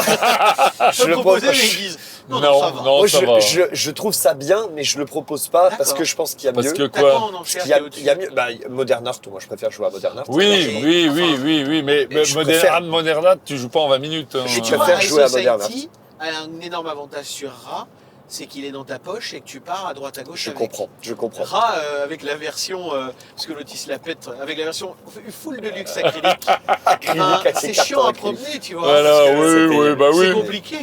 Je le proposais, propose. mais ils disent non, Non, ça va. non. Moi, ça va. je trouve ça bien, mais je le propose pas parce D'accord. que je pense qu'il y a Parce mieux. que T'as quoi quoi en enchère Il y a, qui est au-dessus il y a mieux. Bah, Modern Art, moi, je préfère jouer à Modern Art. Oui, oui, Enfin, oui, oui, oui, mais je préfère- Modernat, tu joues pas en 20 minutes. hein. Je Et tu préfère vois, jouer à High Modern Society a un énorme avantage sur Ra, c'est qu'il est dans ta poche et que tu pars à droite à gauche Je avec. comprends, je comprends. Ra, avec la version, parce que l'Otis la pète, avec la version full de luxe acrylique, Acrylique avec c'est les chiant à cartons acryliques. promener, tu vois. Voilà, parce que oui, c'était- oui, bah C'est oui. compliqué.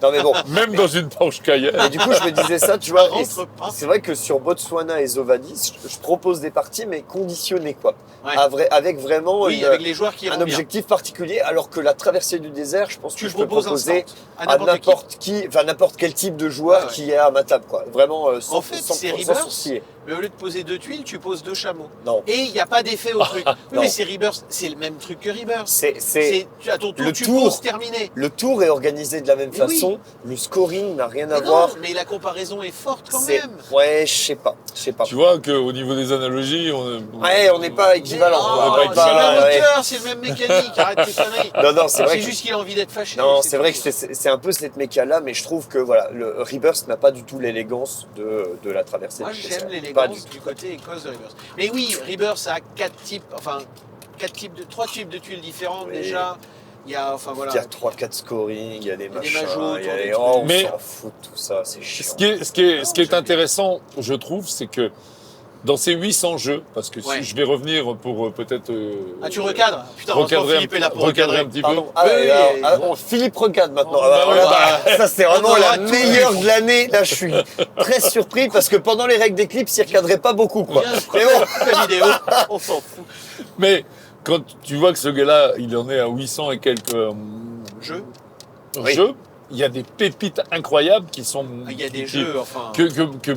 Non mais bon. Même dans une Porsche Cayenne. Et du coup, je me disais ça, tu vois. Ça rentre pas. C'est vrai que sur Botswana et Zovadis, je propose des parties, mais conditionnées, quoi. Ouais. Avec vraiment Oui, une- avec les joueurs qui un iront bien. objectif particulier, alors que la traversée du désert, je pense que Tu je peux proposes proposer instant à n'importe qui. n'importe qui, enfin n'importe quel type de joueur Ouais, ouais. qui est à ma table, quoi. Vraiment, sans, En fait, sans, c'est sans Rebirth. sourciller. Mais au lieu de poser 2 tuiles, tu poses 2 chameaux. Non. Et il n'y a pas d'effet au truc. Oui, Non. mais c'est Rebirth, c'est le même truc que Rebirth. C'est À ton tour, le tu tour. poses terminé. le tour est organisé de la même Mais oui. façon. Le scoring n'a rien à Mais voir. non, mais la comparaison est forte quand C'est- même. Ouais, je sais pas, je sais pas. Tu vois qu'au niveau des analogies, Ouais, on n'est pas équivalent. Mais on non, n'est c'est pas- le même ouais. moteur, c'est le même mécanique. Arrête tes conneries. Non, non, c'est vrai. C'est que- juste qu'il a envie d'être fâché. Non, c'est vrai que tout. c'est un peu cette méca-là, mais je trouve que voilà, le Rebirth n'a pas du tout l'élégance de la traversée. Moi, du j'aime désert. Pas l'élégance du du côté écosse de Rebirth. Mais oui, Rebirth a 3 types de tuiles différentes Oui. déjà. Il y a, enfin tout. voilà. Il y a 3-4 scoring, il y a des des machins, majos il y a autour des... des Oh, on Mais- s'en fout de tout ça, c'est chiant. Ce qui est intéressant, je trouve, c'est que dans ces 800 jeux, parce que Ouais. si je vais revenir pour peut-être. Ah, tu recadres Putain, recadrer Philippe est là pour recadrer recadrer. un petit peu. Pardon. Ah, Oui, ouais, oui, alors, oui. bon, Philippe recadre maintenant. Oh, Ah, bah, voilà, ouais, ça, c'est on vraiment aura la tout meilleure vu. de l'année. Là, je suis très surpris parce que pendant les règles d'éclipse, il recadrait pas beaucoup, quoi. Viens, Mais bon, la vidéo, on s'en fout. Mais quand tu vois que ce gars-là, il en est à 800 et quelques Jeu. Oui. jeux, il y a des pépites incroyables qui sont. Il y a des qui- jeux, enfin. que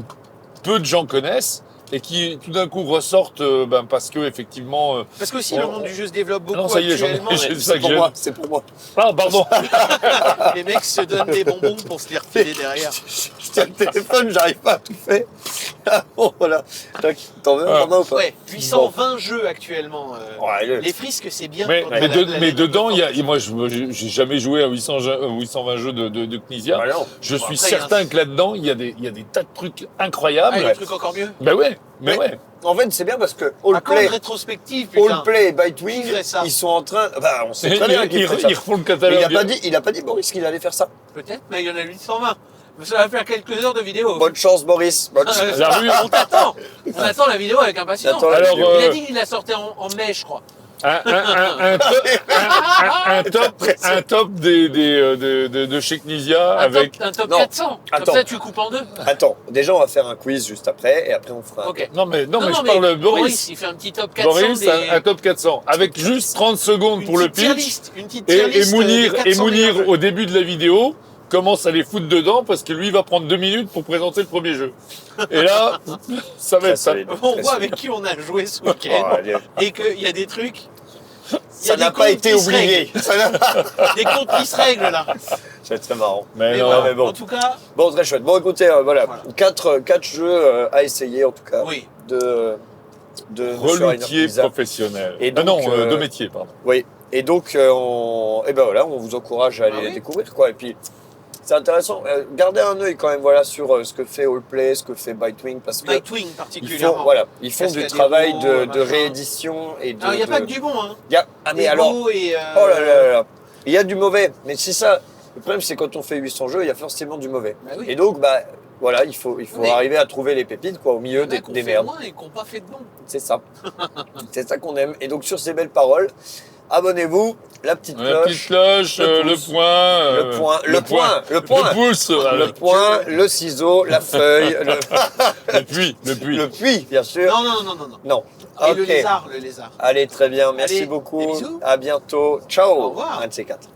peu de gens connaissent et qui tout d'un coup ressortent parce que effectivement. Parce que aussi, le monde du jeu se développe beaucoup Non, ça y est, j'en ai- actuellement. j'ai- c'est pour moi, c'est pour moi. Ah, pardon. Les mecs se donnent des bonbons pour se les refiler derrière. Je tiens le téléphone, j'arrive pas à tout faire. Bon, voilà. T'en veux un format ou pas? Ouais, 820 jeux actuellement. Ouais, Les frisques, c'est bien. Mais, quand mais, la- de- la- mais la- dedans, moi, j'ai jamais joué à 820 jeux de Knizia. Bah non. Je Bon, suis après, certain que là-dedans, il y a des tas de trucs Ah, incroyables. il y a des trucs encore mieux. Ben ouais, mais Mais- ouais. En fait, c'est bien parce que À quand Allplay, une rétrospective, putain. Allplay et Bitewing, Qui ferait ça ils sont en train. Bah, on sait Ils très bien qu'ils feraient ça. refont le Mais catalogue. il a pas dit Boris qu'il allait faire ça. Peut-être, mais il y en a 820. Mais ça va faire quelques heures de vidéo. Bonne chance, Boris. Bonne chance. La rue. On t'attend. On attend la vidéo avec impatience. Attends la Alors, vidéo. Il a dit qu'il la sortait en mai, je crois. Un top de chez Knizia avec. Un top Non. 400. Attends. Comme ça, tu coupes en deux. Attends, déjà on va faire un quiz juste après et après on fera. Ok. Non mais je parle de Boris. Il fait un petit top 400. Boris, un top 400 avec juste 30 secondes pour le pitch Une petite tier et list des Mounir 400 meilleurs au début de la vidéo commence à les foutre dedans parce que lui va prendre 2 minutes pour présenter le premier jeu. Et là, ça va être ça. solide. On voit avec qui on a joué ce week-end Oh, allez. et qu'il y a des trucs. il y Ça a n'a des pas comptes été qui se oublié. Ça n'a- règlent. Des comptes qui se règlent là. C'est très marrant. Mais Mais non. voilà. mais bon. En tout cas, Bon, très chouette. Bon, écoutez, voilà. Voilà. 4 jeux à essayer en tout cas. oui. De Monsieur Rainer Reloutier Knizia. professionnel. Et Ah non, donc, de métier, pardon. Oui. Et donc, et ben voilà, on vous encourage à aller Ah oui. les découvrir quoi. Et puis, c'est intéressant. Gardez un œil quand même voilà sur ce que fait Allplay, ce que fait Bitewing parce que Nightwing ils particulièrement. font voilà, ils font du Cascadero, travail de machin. réédition et de. Alors, il n'y a de- pas que du bon, hein. Il y a- ah mais Des alors. beaux et, Oh là là là. Il y a du mauvais, mais c'est ça. Le problème, c'est quand on fait 800 jeux, il y a forcément du mauvais. Bah oui. Et donc, bah, voilà, il faut Mais- arriver à trouver les pépites, quoi, au milieu Il y en a qui ont des fait merdes. moins et qui n'ont pas fait de bon. C'est ça. C'est ça qu'on aime. Et donc, sur ces belles paroles, abonnez-vous, la petite La petite cloche, cloche, le le pouce, point. le point, le pouce. le point, le ciseau, la feuille, Le puits. le puits, bien sûr. Non, non, non, non, non. Non. Et Ok. le lézard, le lézard. Allez, très bien. Merci Allez, beaucoup. des bisous. À bientôt. Ciao. Au revoir. Un de ces quatre.